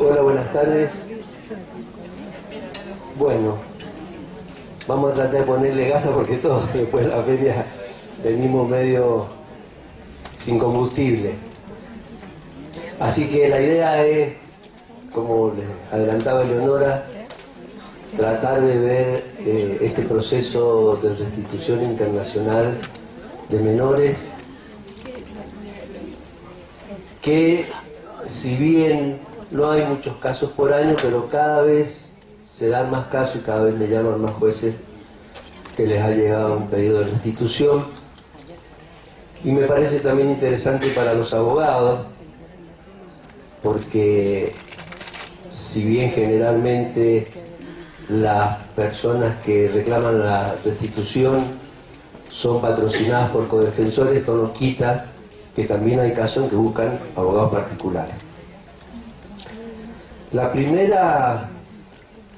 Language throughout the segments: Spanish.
Hola, buenas tardes. Bueno, vamos a tratar de ponerle ganas porque todos después de la feria venimos medio sin combustible. Así que la idea es, como les adelantaba Eleonora, tratar de ver este proceso de restitución internacional de menores que, si bien no hay muchos casos por año, pero cada vez se dan más casos y cada vez me llaman más jueces que les ha llegado un pedido de restitución. Y me parece también interesante para los abogados, porque si bien generalmente las personas que reclaman la restitución son patrocinadas por codefensores, esto no quita que también hay casos en que buscan abogados particulares. La primera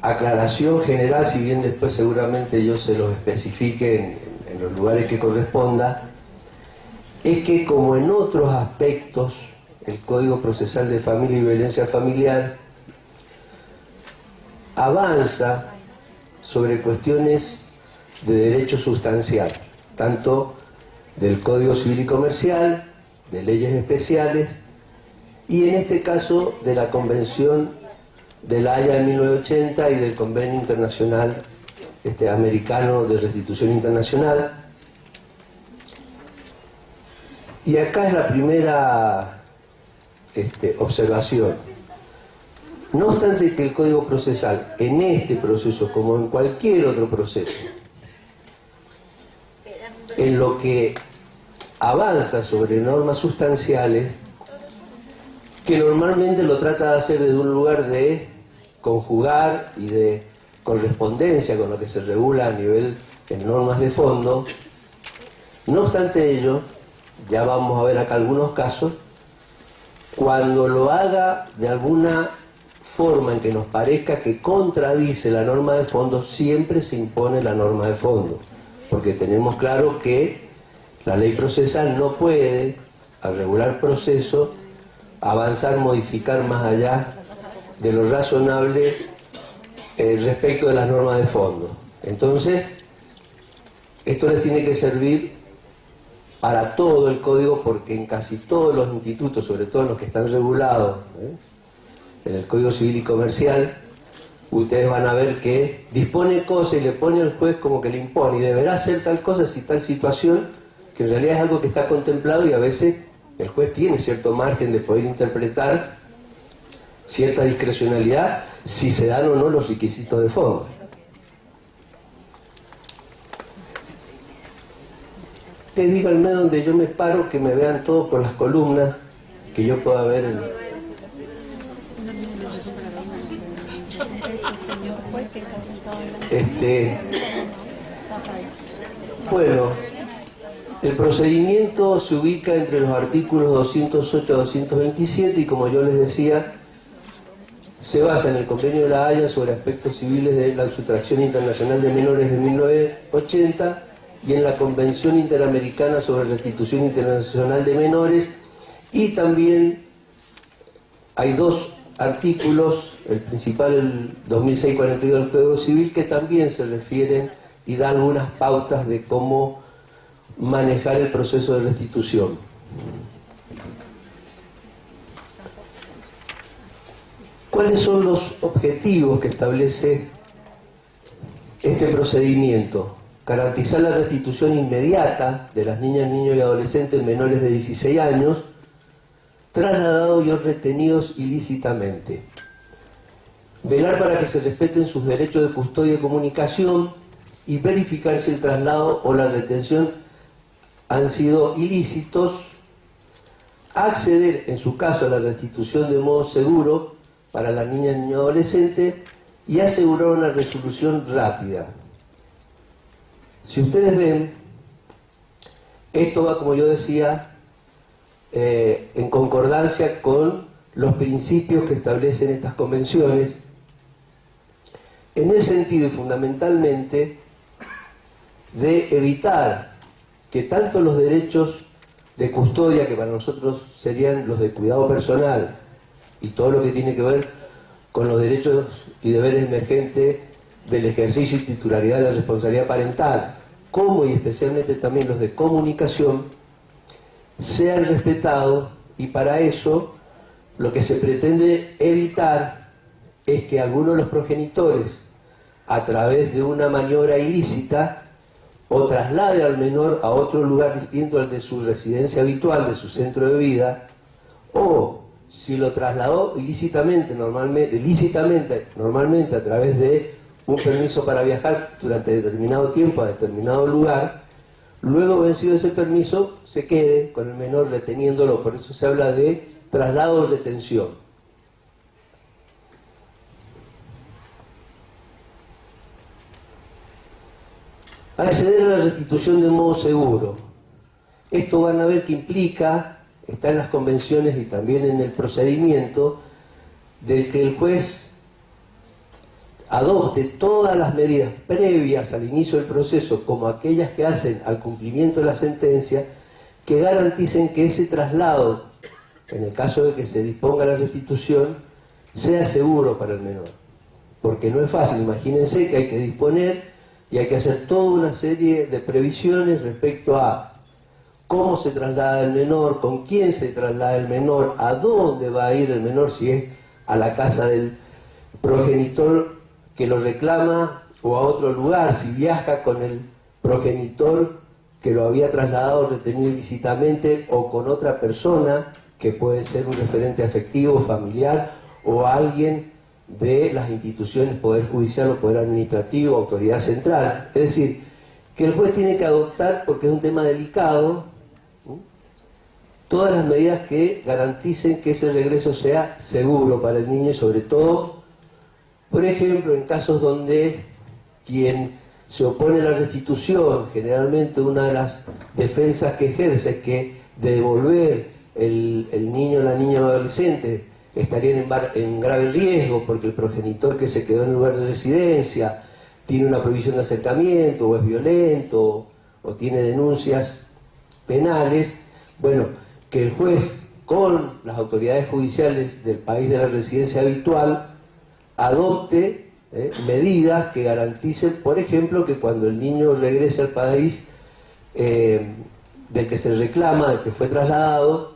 aclaración general, si bien después seguramente yo se los especifique en los lugares que corresponda, es que, como en otros aspectos, el Código Procesal de Familia y Violencia Familiar avanza sobre cuestiones de derecho sustancial, tanto del Código Civil y Comercial, de leyes especiales, y en este caso de la Convención de La Haya de 1980 y del Convenio Internacional Americano de Restitución Internacional. Y acá es la primera observación. No obstante que el Código Procesal, en este proceso, como en cualquier otro proceso, en lo que avanza sobre normas sustanciales, que normalmente lo trata de hacer desde un lugar de conjugar y de correspondencia con lo que se regula a nivel en normas de fondo. No obstante ello, ya vamos a ver acá algunos casos, cuando lo haga de alguna forma en que nos parezca que contradice la norma de fondo, siempre se impone la norma de fondo, porque tenemos claro que la ley procesal no puede, al regular proceso, avanzar, modificar más allá de lo razonable respecto de las normas de fondo. Entonces, esto les tiene que servir para todo el código, porque en casi todos los institutos, sobre todo en los que están regulados en el Código Civil y Comercial, ustedes van a ver que dispone cosas y le pone al juez como que le impone, y deberá hacer tal cosa y tal situación, que en realidad es algo que está contemplado, y a veces el juez tiene cierto margen de poder interpretar, cierta discrecionalidad, si se dan o no los requisitos de fondo. Les digo al medio donde yo me paro, que me vean todos por las columnas, que yo pueda ver bueno, el procedimiento se ubica entre los artículos 208 a 227 y, como yo les decía, se basa en el Convenio de La Haya sobre aspectos civiles de la sustracción internacional de menores de 1980 y en la Convención Interamericana sobre restitución internacional de menores, y también hay dos artículos, el principal, el 2642 del Código Civil, que también se refieren y dan algunas pautas de cómo manejar el proceso de restitución. ¿Cuáles son los objetivos que establece este procedimiento? Garantizar la restitución inmediata de las niñas, niños y adolescentes menores de 16 años trasladados y retenidos ilícitamente. Velar para que se respeten sus derechos de custodia y comunicación y verificar si el traslado o la retención han sido ilícitos. Acceder, en su caso, a la restitución de modo seguro para la niña, niño y adolescente, y asegurar una resolución rápida. Si ustedes ven, esto va, como yo decía, en concordancia con los principios que establecen estas convenciones, en el sentido y fundamentalmente de evitar que tanto los derechos de custodia, que para nosotros serían los de cuidado personal, y todo lo que tiene que ver con los derechos y deberes emergentes del ejercicio y titularidad de la responsabilidad parental, como y especialmente también los de comunicación, sean respetados, y para eso lo que se pretende evitar es que algunos de los progenitores, a través de una maniobra ilícita, o traslade al menor a otro lugar distinto al de su residencia habitual, de su centro de vida, o si lo trasladó ilícitamente, normalmente a través de un permiso para viajar durante determinado tiempo a determinado lugar, luego vencido ese permiso, se quede con el menor reteniéndolo. Por eso se habla de traslado o retención. Acceder a la restitución de modo seguro. Esto van a ver que implica, está en las convenciones y también en el procedimiento, de que el juez adopte todas las medidas previas al inicio del proceso, como aquellas que hacen al cumplimiento de la sentencia, que garanticen que ese traslado, en el caso de que se disponga la restitución, sea seguro para el menor. Porque no es fácil, imagínense que hay que disponer y hay que hacer toda una serie de previsiones respecto a cómo se traslada el menor, con quién se traslada el menor, a dónde va a ir el menor, si es a la casa del progenitor que lo reclama o a otro lugar, si viaja con el progenitor que lo había trasladado o retenido ilícitamente, o con otra persona que puede ser un referente afectivo, familiar, o alguien de las instituciones, Poder Judicial o Poder Administrativo, Autoridad Central. Es decir, que el juez tiene que adoptar, porque es un tema delicado, todas las medidas que garanticen que ese regreso sea seguro para el niño, y sobre todo, por ejemplo, en casos donde quien se opone a la restitución, generalmente una de las defensas que ejerce es que de devolver el niño o la niña adolescente estarían en grave riesgo porque el progenitor que se quedó en el lugar de residencia tiene una prohibición de acercamiento, o es violento, o tiene denuncias penales. Bueno, que el juez, con las autoridades judiciales del país de la residencia habitual, adopte medidas que garanticen, por ejemplo, que cuando el niño regrese al país del que se reclama, del que fue trasladado,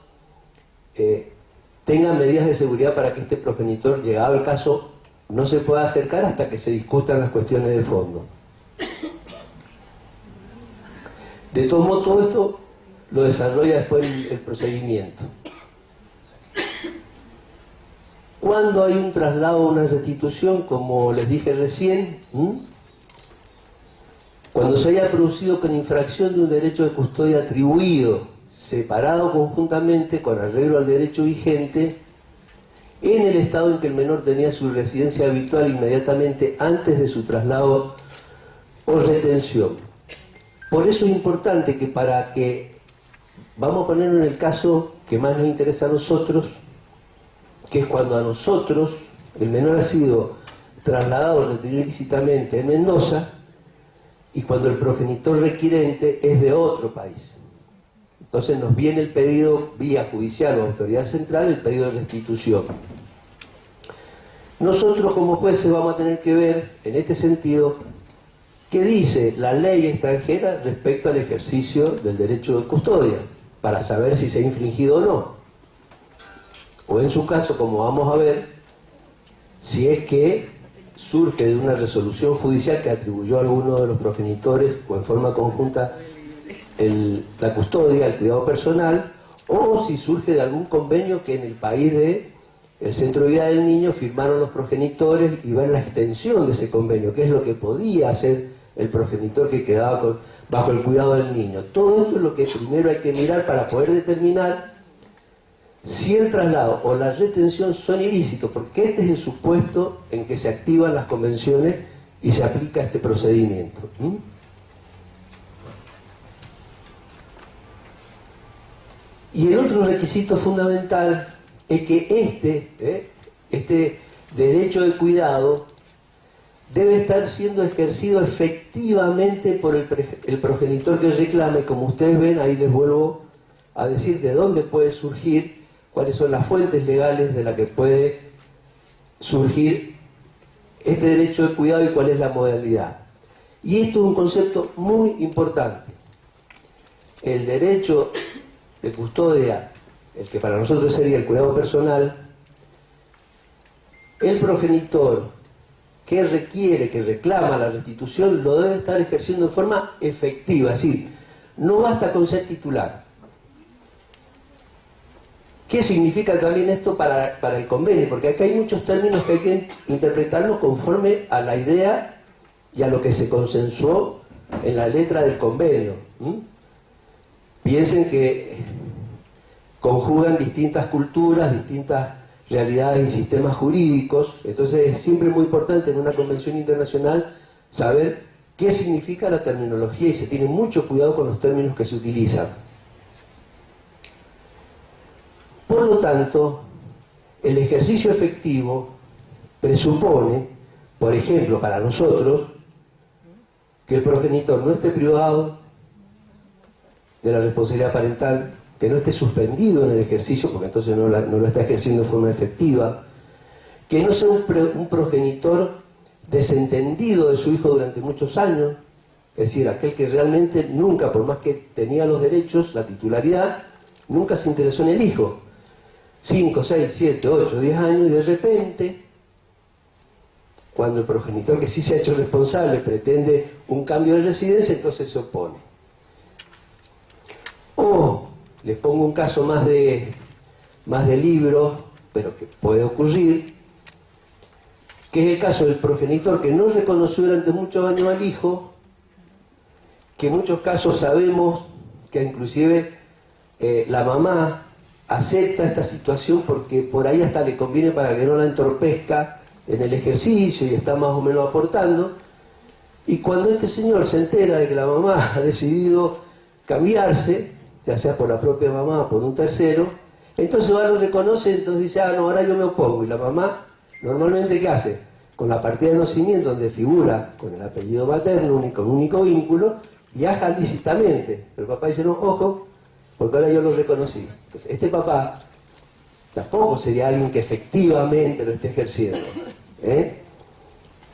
tengan medidas de seguridad para que este progenitor, llegado el caso, no se pueda acercar hasta que se discutan las cuestiones de fondo. De todo modo, todo esto lo desarrolla después el procedimiento. Cuando hay un traslado o una restitución, como les dije recién, cuando se haya producido con infracción de un derecho de custodia atribuido, separado conjuntamente con arreglo al derecho vigente, en el estado en que el menor tenía su residencia habitual inmediatamente antes de su traslado o retención. Por eso es importante que, para que, vamos a ponerlo en el caso que más nos interesa a nosotros, que es cuando a nosotros el menor ha sido trasladado o retenido ilícitamente en Mendoza, y cuando el progenitor requirente es de otro país. Entonces nos viene el pedido vía judicial o autoridad central, el pedido de restitución. Nosotros como jueces vamos a tener que ver, en este sentido, qué dice la ley extranjera respecto al ejercicio del derecho de custodia, para saber si se ha infringido o no. O en su caso, como vamos a ver, si es que surge de una resolución judicial que atribuyó a alguno de los progenitores o en forma conjunta la custodia, el cuidado personal, o si surge de algún convenio que en el país del centro de vida del niño firmaron los progenitores y va en la extensión de ese convenio, que es lo que podía hacer el progenitor que quedaba bajo el cuidado del niño. Todo esto es lo que primero hay que mirar para poder determinar si el traslado o la retención son ilícitos, porque este es el supuesto en que se activan las convenciones y se aplica este procedimiento. Y el otro requisito fundamental es que este derecho de cuidado debe estar siendo ejercido efectivamente por el progenitor que reclame. Como ustedes ven, ahí les vuelvo a decir de dónde puede surgir, cuáles son las fuentes legales de las que puede surgir este derecho de cuidado y cuál es la modalidad. Y esto es un concepto muy importante. El derecho de custodia, el que para nosotros sería el cuidado personal, el progenitor que requiere, que reclama la restitución, lo debe estar ejerciendo de forma efectiva, es decir, no basta con ser titular. ¿Qué significa también esto para el convenio? Porque acá hay muchos términos que hay que interpretarlos conforme a la idea y a lo que se consensuó en la letra del convenio. Piensen que conjugan distintas culturas, distintas realidades y sistemas jurídicos, entonces es siempre muy importante en una convención internacional saber qué significa la terminología y se tiene mucho cuidado con los términos que se utilizan. Por lo tanto, el ejercicio efectivo presupone, por ejemplo, para nosotros, que el progenitor no esté privado de la responsabilidad parental, que no esté suspendido en el ejercicio, porque entonces no lo está ejerciendo de forma efectiva, que no sea un progenitor desentendido de su hijo durante muchos años, es decir, aquel que realmente nunca, por más que tenía los derechos, la titularidad, nunca se interesó en el hijo. 5, 6, 7, 8, 10 años y de repente, cuando el progenitor que sí se ha hecho responsable pretende un cambio de residencia, entonces se opone. O les pongo un caso más de libro, pero que puede ocurrir, que es el caso del progenitor que no reconoció durante muchos años al hijo, que en muchos casos sabemos que inclusive la mamá acepta esta situación porque por ahí hasta le conviene para que no la entorpezca en el ejercicio y está más o menos aportando. Y cuando este señor se entera de que la mamá ha decidido cambiarse, ya sea por la propia mamá o por un tercero, entonces va, lo reconoce, entonces dice, ah, no, ahora yo me opongo. Y la mamá, normalmente, ¿qué hace? Con la partida de nacimiento, donde figura con el apellido materno, con un único vínculo, viaja lícitamente. Pero el papá dice, no, ojo, porque ahora yo lo reconocí. Entonces, este papá tampoco sería alguien que efectivamente lo esté ejerciendo.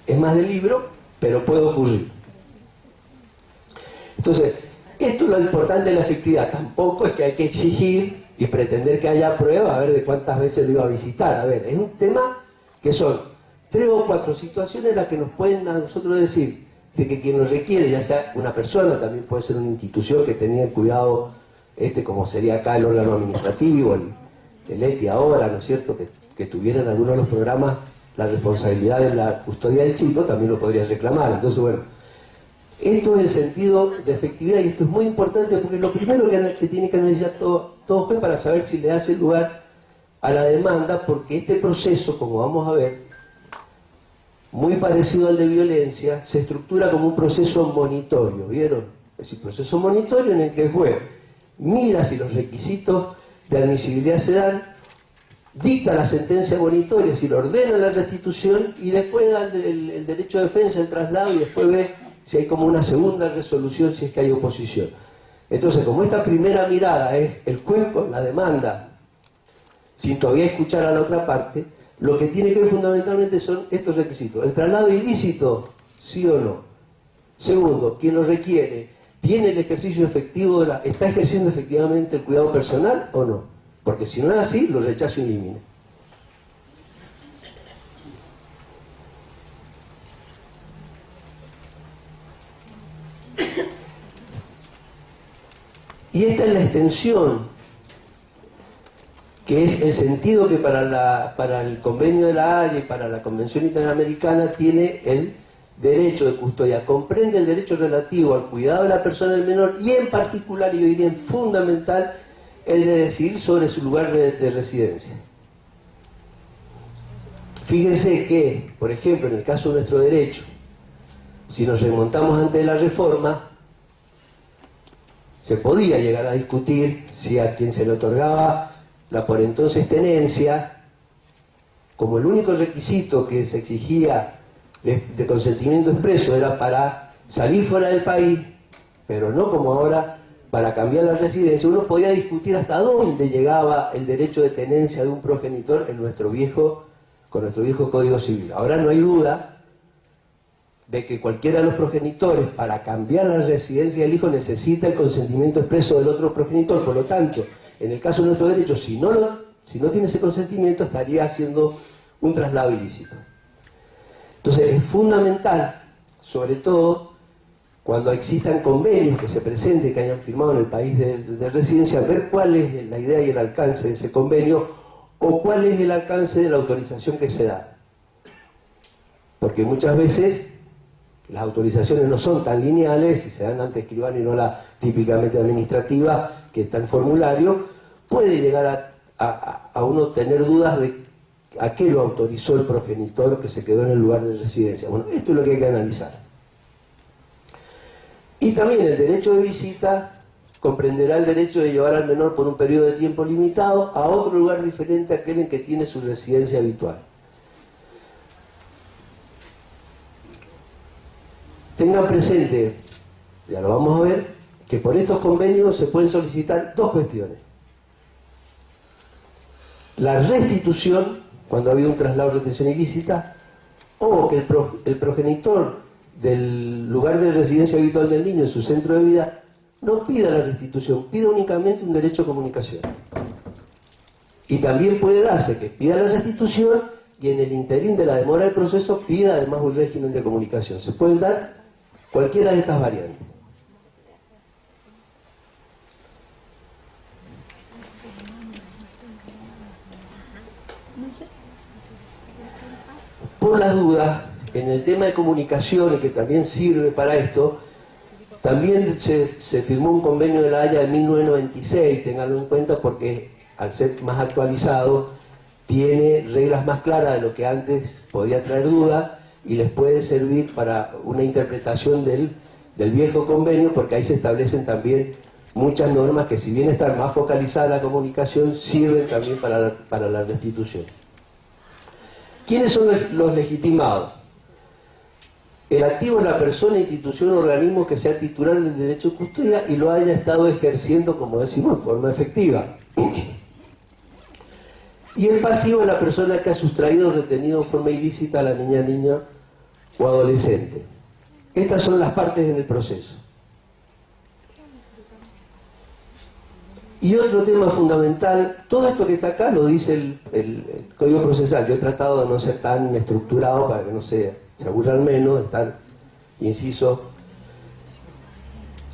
Es más de libro, pero puede ocurrir. Entonces, esto es lo importante de la efectividad. Tampoco es que hay que exigir y pretender que haya prueba a ver de cuántas veces lo iba a visitar. A ver, es un tema que son 3 o 4 situaciones las que nos pueden a nosotros decir de que quien lo requiere, ya sea una persona, también puede ser una institución que tenía el cuidado, como sería acá el órgano administrativo, el ETI ahora, ¿no es cierto?, que tuvieran algunos de los programas la responsabilidad de la custodia del chico, también lo podría reclamar. Entonces, bueno, esto es el sentido de efectividad y esto es muy importante porque lo primero que tiene que analizar todo juez para saber si le hace lugar a la demanda, porque este proceso, como vamos a ver, muy parecido al de violencia, se estructura como un proceso monitorio, ¿vieron? Es decir, proceso monitorio en el que el juez mira si los requisitos de admisibilidad se dan, dicta la sentencia monitoria, si lo ordena la restitución y después da el derecho de defensa, el traslado y después ve si hay como una segunda resolución si es que hay oposición. Entonces, como esta primera mirada es el juez con la demanda, sin todavía escuchar a la otra parte, lo que tiene que ver fundamentalmente son estos requisitos. El traslado ilícito, sí o no. Segundo, quien lo requiere, ¿tiene el ejercicio efectivo está ejerciendo efectivamente el cuidado personal o no? Porque si no es así, lo rechazo in limine. Y esta es la extensión, que es el sentido que para el convenio de la Haya y para la Convención Interamericana tiene el derecho de custodia. Comprende el derecho relativo al cuidado de la persona del menor y en particular, y yo diría en fundamental, el de decidir sobre su lugar de residencia. Fíjense que, por ejemplo, en el caso de nuestro derecho, si nos remontamos antes de la reforma, se podía llegar a discutir si a quien se le otorgaba la por entonces tenencia, como el único requisito que se exigía de consentimiento expreso era para salir fuera del país, pero no como ahora para cambiar la residencia, uno podía discutir hasta dónde llegaba el derecho de tenencia de un progenitor en nuestro viejo con nuestro viejo Código Civil. Ahora no hay duda de que cualquiera de los progenitores, para cambiar la residencia del hijo, necesita el consentimiento expreso del otro progenitor. Por lo tanto, en el caso de nuestro derecho, si no tiene ese consentimiento, estaría haciendo un traslado ilícito. Entonces es fundamental, sobre todo cuando existan convenios que se presenten, que hayan firmado en el país de residencia, ver cuál es la idea y el alcance de ese convenio, o cuál es el alcance de la autorización que se da. Porque muchas veces las autorizaciones no son tan lineales, y se dan ante escribano y no la típicamente administrativa, que está en formulario, puede llegar a uno tener dudas de a qué lo autorizó el progenitor que se quedó en el lugar de residencia. Bueno, esto es lo que hay que analizar. Y también el derecho de visita comprenderá el derecho de llevar al menor por un periodo de tiempo limitado a otro lugar diferente a aquel en que tiene su residencia habitual. Tengan presente, ya lo vamos a ver, que por estos convenios se pueden solicitar dos cuestiones. La restitución, cuando ha habido un traslado de retención ilícita, o que el progenitor del lugar de residencia habitual del niño en su centro de vida no pida la restitución, pida únicamente un derecho a comunicación. Y también puede darse que pida la restitución y en el interín de la demora del proceso pida además un régimen de comunicación. Se pueden dar cualquiera de estas variantes. Por las dudas, en el tema de comunicaciones, que también sirve para esto, también se firmó un convenio de La Haya de 1996, ténganlo en cuenta porque al ser más actualizado tiene reglas más claras de lo que antes podía traer dudas y les puede servir para una interpretación del viejo convenio, porque ahí se establecen también muchas normas que, si bien están más focalizadas la comunicación, sirven también para la restitución. ¿Quiénes son los legitimados? El activo es la persona, institución o organismo que sea titular del derecho de custodia y lo haya estado ejerciendo, como decimos, en forma efectiva. Y el pasivo es la persona que ha sustraído o retenido en forma ilícita a la niña o adolescente. Estas son las partes en el proceso. Y otro tema fundamental, todo esto que está acá lo dice el Código Procesal. Yo he tratado de no ser tan estructurado para que no se aburran menos, de estar inciso.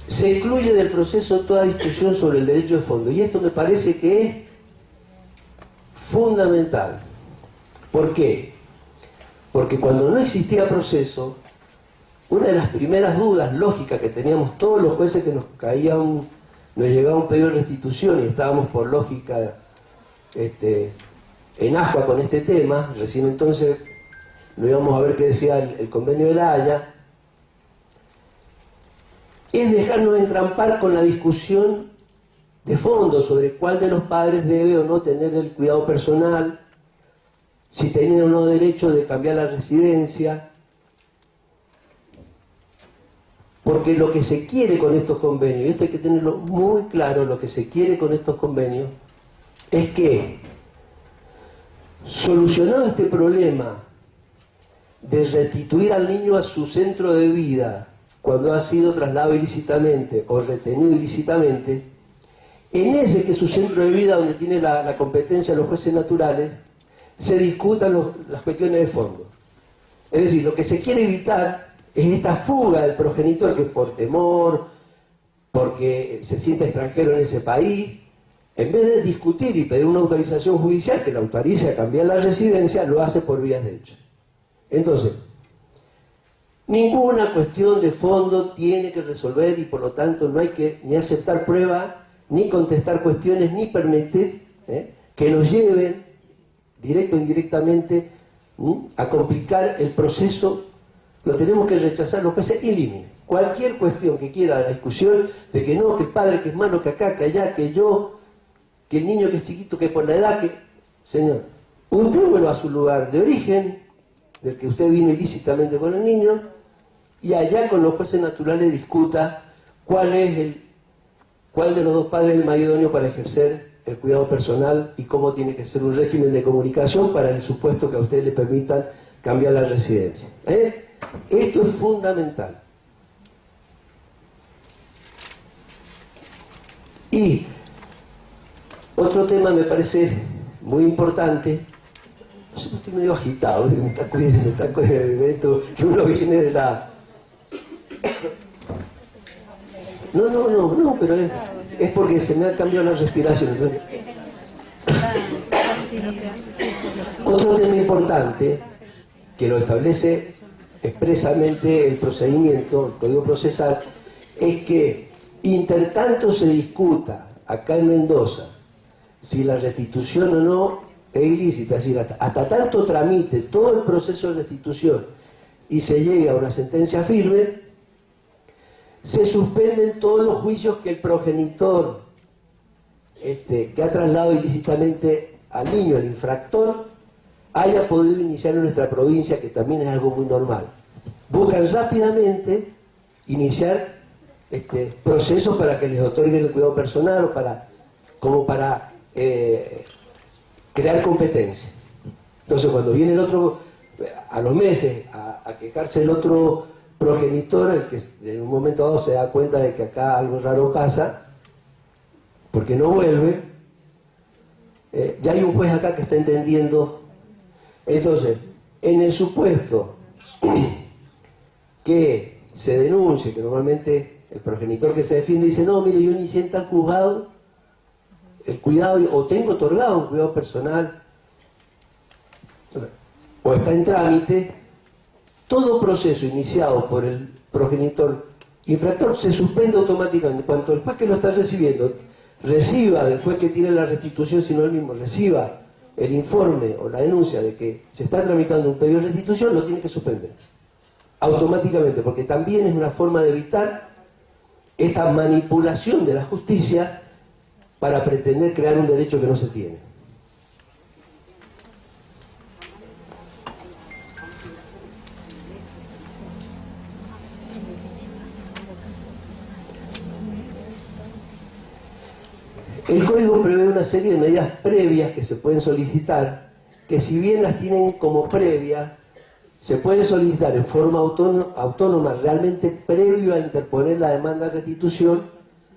Se excluye del proceso toda discusión sobre el derecho de fondo. Y esto me parece que es fundamental. ¿Por qué? Porque cuando no existía proceso, una de las primeras dudas lógicas que teníamos todos los jueces que nos llegaba un pedido de restitución y estábamos por lógica en ascua con este tema, recién entonces lo íbamos a ver qué decía el convenio de La Haya, es dejarnos entrampar con la discusión de fondo sobre cuál de los padres debe o no tener el cuidado personal, si tiene o no derecho de cambiar la residencia. Porque lo que se quiere con estos convenios, y esto hay que tenerlo muy claro, lo que se quiere con estos convenios es que, solucionado este problema de restituir al niño a su centro de vida cuando ha sido trasladado ilícitamente o retenido ilícitamente, en ese que es su centro de vida, donde tiene la competencia de los jueces naturales, se discutan las cuestiones de fondo. Es decir, lo que se quiere evitar es esta fuga del progenitor que, por temor, porque se siente extranjero en ese país, en vez de discutir y pedir una autorización judicial que le autorice a cambiar la residencia, lo hace por vías de hecho. Entonces, ninguna cuestión de fondo tiene que resolver y por lo tanto no hay que ni aceptar pruebas, ni contestar cuestiones, ni permitir que nos lleven, directo o indirectamente, a complicar el proceso. Lo tenemos que rechazar los jueces y límite. Cualquier cuestión que quiera la discusión de que no, que el padre que es malo, que acá, que allá, que yo, que el niño que es chiquito, que por la edad, que... Señor, usted vuelva a su lugar de origen, del que usted vino ilícitamente con el niño, y allá con los jueces naturales discuta cuál de los dos padres es el más idóneo para ejercer el cuidado personal y cómo tiene que ser un régimen de comunicación para el supuesto que a ustedes le permitan cambiar la residencia. Esto es fundamental. Y otro tema me parece muy importante. Yo estoy medio agitado, me está cuidando el evento que uno viene de la... No, pero es porque se me ha cambiado la respiración. Entonces... Otro tema importante que lo establece expresamente el procedimiento, el Código Procesal, es que intertanto se discuta acá en Mendoza si la restitución o no es ilícita, es decir, hasta tanto tramite todo el proceso de restitución y se llegue a una sentencia firme, se suspenden todos los juicios que el progenitor que ha trasladado ilícitamente al niño, al infractor, haya podido iniciar en nuestra provincia, que también es algo muy normal. Buscan rápidamente iniciar procesos para que les otorguen el cuidado personal o como para crear competencia. Entonces, cuando viene el otro, a los meses, a quejarse el otro progenitor, el que en un momento dado se da cuenta de que acá algo raro pasa, porque no vuelve, ya hay un juez acá que está entendiendo. Entonces, en el supuesto que se denuncie, que normalmente el progenitor que se defiende dice, no, mire, yo inicié en tal juzgado el cuidado, o tengo otorgado un cuidado personal, o está en trámite, todo proceso iniciado por el progenitor infractor se suspende automáticamente. Cuanto el juez que lo está recibiendo reciba del juez que tiene la restitución, sino él mismo reciba el informe o la denuncia de que se está tramitando un pedido de restitución, lo tiene que suspender automáticamente, porque también es una forma de evitar esta manipulación de la justicia para pretender crear un derecho que no se tiene. El Código prevé una serie de medidas previas que se pueden solicitar, que si bien las tienen como previa, se puede solicitar en forma autónoma, realmente previo a interponer la demanda de restitución,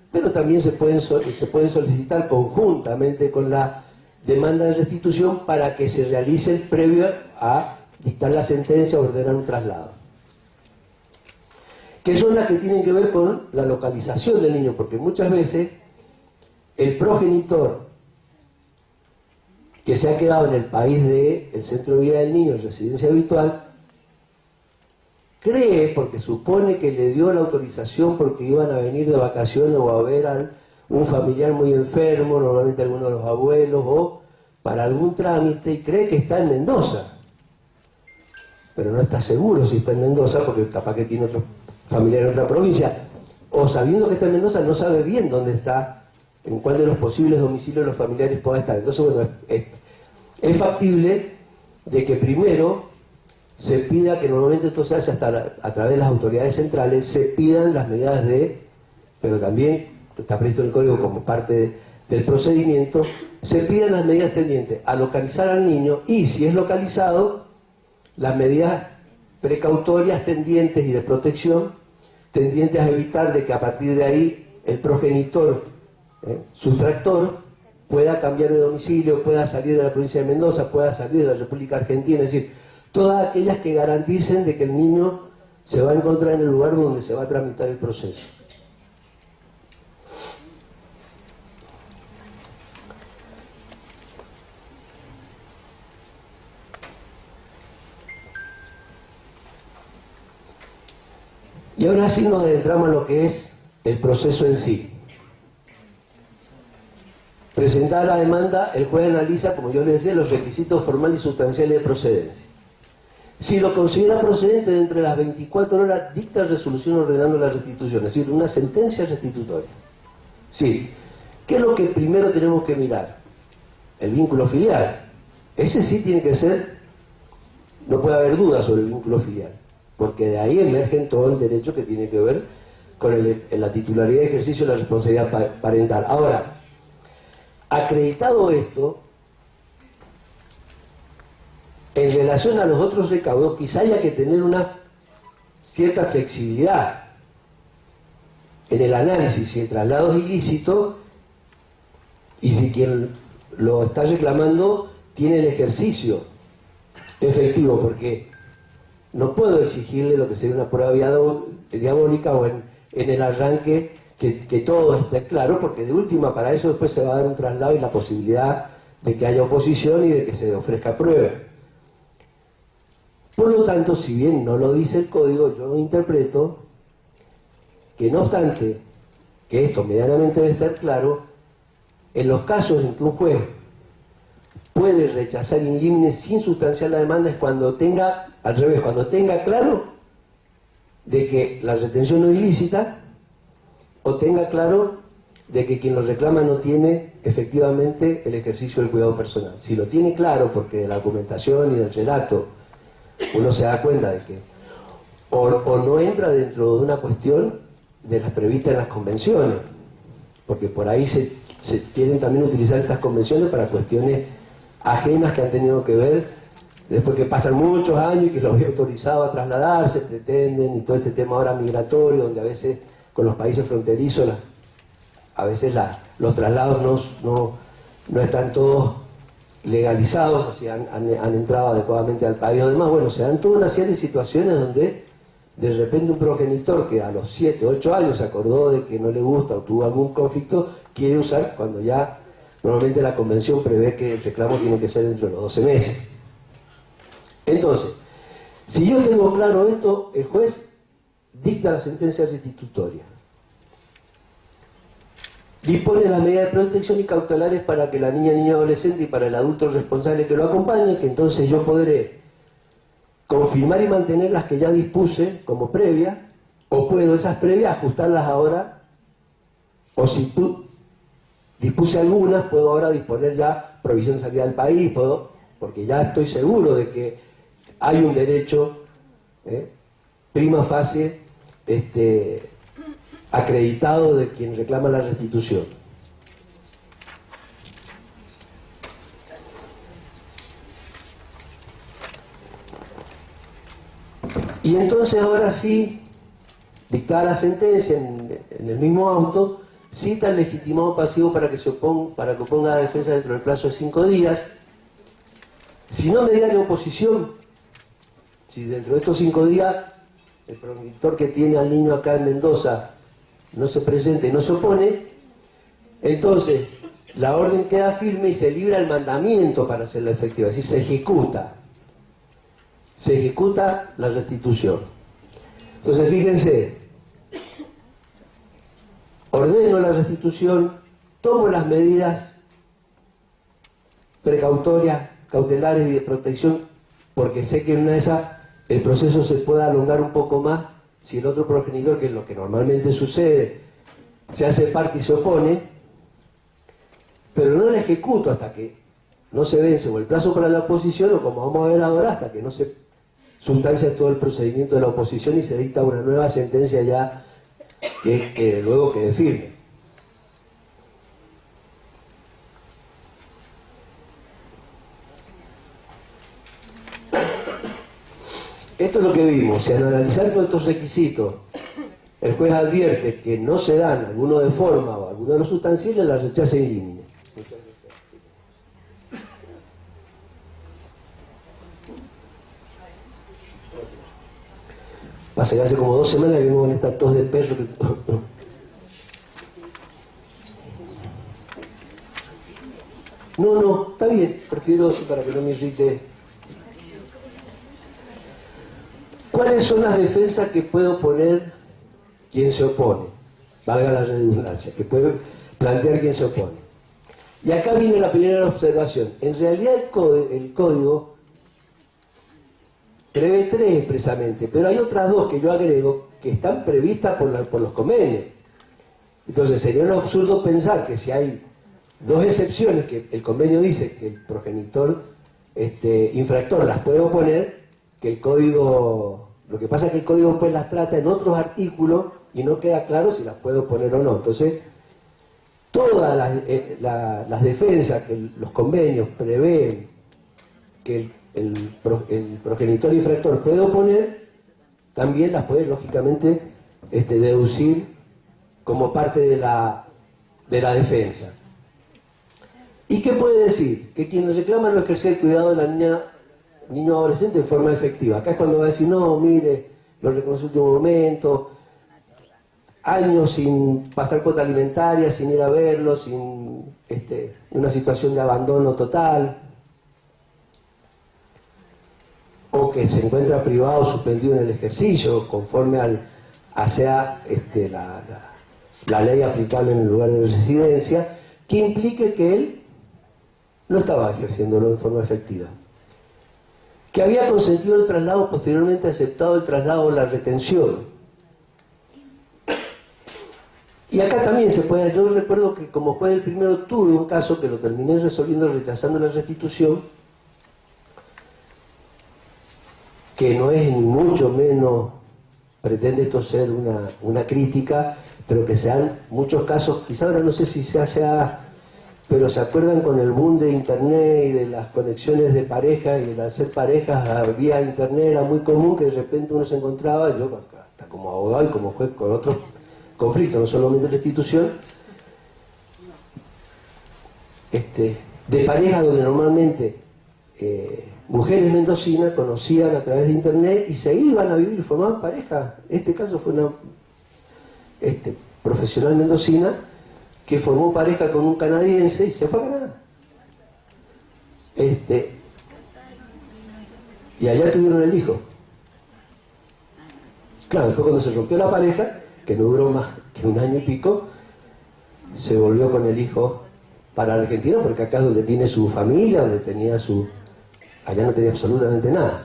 pero también se pueden solicitar conjuntamente con la demanda de restitución para que se realice previo a dictar la sentencia o ordenar un traslado. Que son las que tienen que ver con la localización del niño, porque muchas veces el progenitor que se ha quedado en el país del centro de vida del niño, en residencia habitual, cree, porque supone que le dio la autorización porque iban a venir de vacaciones o a ver a un familiar muy enfermo, normalmente alguno de los abuelos, o para algún trámite, y cree que está en Mendoza. Pero no está seguro si está en Mendoza, porque capaz que tiene otro familiar en otra provincia. O sabiendo que está en Mendoza, no sabe bien dónde está, en cuál de los posibles domicilios de los familiares pueda estar. Entonces, bueno, es factible de que primero se pida, que normalmente esto se hace hasta a través de las autoridades centrales, se pidan las medidas pero también está previsto en el Código como parte del procedimiento, se pidan las medidas tendientes a localizar al niño y, si es localizado, las medidas precautorias tendientes y de protección tendientes a evitar de que a partir de ahí el progenitor sustractor pueda cambiar de domicilio, pueda salir de la provincia de Mendoza, pueda salir de la República Argentina, es decir, todas aquellas que garanticen de que el niño se va a encontrar en el lugar donde se va a tramitar el proceso. Y ahora sí nos adentramos en lo que es el proceso en sí. Presentada la demanda, el juez analiza, como yo les decía, los requisitos formales y sustanciales de procedencia. Si lo considera procedente, dentro de las 24 horas dicta resolución ordenando la restitución, es decir, una sentencia restitutoria. Sí. ¿Qué es lo que primero tenemos que mirar? El vínculo filial. Ese sí tiene que ser, no puede haber duda sobre el vínculo filial, porque de ahí emergen todo el derecho que tiene que ver con la titularidad y ejercicio de la responsabilidad parental. Ahora, Acreditado esto, en relación a los otros recaudos, quizá haya que tener una cierta flexibilidad en el análisis si el traslado es ilícito y si quien lo está reclamando tiene el ejercicio efectivo, porque no puedo exigirle lo que sería una prueba diabólica o en el arranque que todo esté claro, porque de última para eso después se va a dar un traslado y la posibilidad de que haya oposición y de que se ofrezca prueba. Por lo tanto, si bien no lo dice el código, yo interpreto que no obstante que esto medianamente debe estar claro, en los casos en que un juez puede rechazar in limine sin sustanciar la demanda es cuando tenga, al revés, cuando tenga claro de que la retención no es ilícita o tenga claro de que quien lo reclama no tiene efectivamente el ejercicio del cuidado personal. Si lo tiene claro, porque de la argumentación y del relato uno se da cuenta de que o no entra dentro de una cuestión de las previstas en las convenciones, porque por ahí se quieren también utilizar estas convenciones para cuestiones ajenas que han tenido que ver después que pasan muchos años y que los había autorizado a trasladarse, pretenden, y todo este tema ahora migratorio, donde a veces con los países fronterizos a veces los traslados no están todos legalizados, o sea, han entrado adecuadamente al país o demás. Bueno, se dan toda una serie de situaciones donde de repente un progenitor que a los 7, 8 años se acordó de que no le gusta o tuvo algún conflicto, quiere usar cuando ya normalmente la convención prevé que el reclamo tiene que ser dentro de los 12 meses. Entonces, si yo tengo claro esto, el juez dicta la sentencia restitutoria. Dispone las medidas de protección y cautelares para que la niña adolescente y para el adulto responsable que lo acompañe, que entonces yo podré confirmar y mantener las que ya dispuse como previa, o puedo esas previas ajustarlas ahora, o si dispuse algunas, puedo ahora disponer ya provisión de salida del país, porque ya estoy seguro de que hay un derecho prima facie acreditado de quien reclama la restitución. Y entonces ahora sí, dictada la sentencia en el mismo auto, cita al legitimado pasivo para que oponga a la defensa dentro del plazo de 5 días. Si no me diera oposición, si dentro de estos 5 días el progenitor que tiene al niño acá en Mendoza no se presenta y no se opone, entonces la orden queda firme y se libra el mandamiento para hacerla efectiva, es decir, se ejecuta la restitución. Entonces fíjense, ordeno la restitución, tomo las medidas precautorias, cautelares y de protección, porque sé que en una de esas el proceso se puede alongar un poco más si el otro progenitor, que es lo que normalmente sucede, se hace parte y se opone, pero no la ejecuto hasta que no se vence o el plazo para la oposición, o como vamos a ver ahora, hasta que no se sustancia todo el procedimiento de la oposición y se dicta una nueva sentencia ya que luego quede firme. Esto es lo que vimos. Si al analizar todos estos requisitos el juez advierte que no se dan alguno de forma o alguno de los sustanciales, la rechaza in limine. Pasa que hace como 2 semanas que vimos en esta tos de perro que... No, está bien, prefiero eso para que no me irrite. ¿Cuáles son las defensas que puede oponer quien se opone? Valga la redundancia, que puede plantear quien se opone. Y acá viene la primera observación. En realidad el código prevé 3 expresamente, pero hay otras 2 que yo agrego que están previstas por los convenios. Entonces sería un absurdo pensar que si hay 2 excepciones que el convenio dice que el progenitor infractor las puede oponer, que el código, lo que pasa es que el código pues las trata en otros artículos y no queda claro si las puede oponer o no. Entonces todas las defensas que los convenios prevén que el progenitor infractor puede oponer, también las puede lógicamente deducir como parte de la defensa. ¿Y qué puede decir? Que quien reclama no ejercer el cuidado de la niño adolescente en forma efectiva. Acá es cuando va a decir, no, mire, lo reconoce en último momento, años sin pasar cuota alimentaria, sin ir a verlo, sin una situación de abandono total, o que se encuentra privado o suspendido en el ejercicio, conforme a sea la ley aplicable en el lugar de residencia, que implique que él no estaba ejerciéndolo en forma efectiva. Que había consentido el traslado, posteriormente aceptado el traslado o la retención. Y acá también se puede, yo recuerdo que como juez del primero tuve un caso que lo terminé resolviendo rechazando la restitución, que no es ni mucho menos, pretende esto ser una crítica, pero que se dan muchos casos, quizá ahora no sé si sea, pero se acuerdan con el boom de internet y de las conexiones de pareja, y el hacer parejas vía internet era muy común, que de repente uno se encontraba, yo hasta como abogado y como juez con otros conflictos, no solamente restitución, de parejas donde normalmente mujeres mendocinas conocían a través de internet y se iban a vivir y formaban pareja. Este caso fue una profesional mendocina que formó pareja con un canadiense y se fue a Canadá. Y allá tuvieron el hijo. Claro, después cuando se rompió la pareja, que no duró más que un año y pico, se volvió con el hijo para Argentina, porque acá es donde tiene su familia, donde tenía su... Allá no tenía absolutamente nada.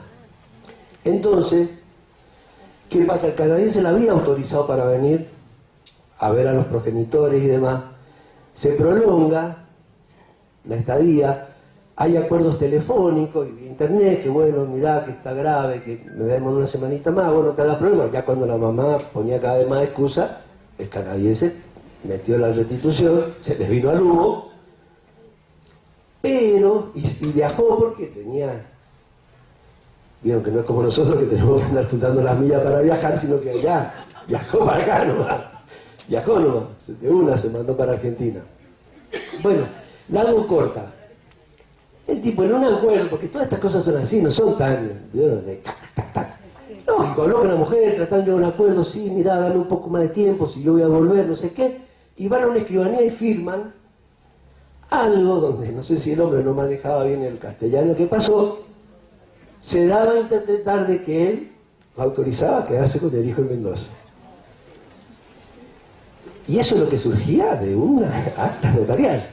Entonces, ¿qué pasa? El canadiense la había autorizado para venir a ver a los progenitores y demás. Se prolonga la estadía, hay acuerdos telefónicos y internet, que bueno, mirá que está grave, que me vemos una semanita más, bueno, no te da problema. Ya cuando la mamá ponía cada vez más excusa, el canadiense metió la restitución, se les vino al humo, pero, y viajó porque tenía, vieron que no es como nosotros que tenemos que andar juntando las millas para viajar, sino que allá viajó para acá nomás, viajó nomás, de una se mandó para Argentina. Bueno, la hago corta. El tipo en un acuerdo, porque todas estas cosas son así, no son tan, ¿vieron? De tac. Lógico, habló con la mujer, tratando de un acuerdo, sí, mirá, dame un poco más de tiempo, si yo voy a volver, no sé qué, y van a una escribanía y firman algo donde, no sé si el hombre no manejaba bien el castellano, ¿qué pasó? Se daba a interpretar de que él autorizaba a quedarse con el hijo en Mendoza. Y eso es lo que surgía de una acta notarial.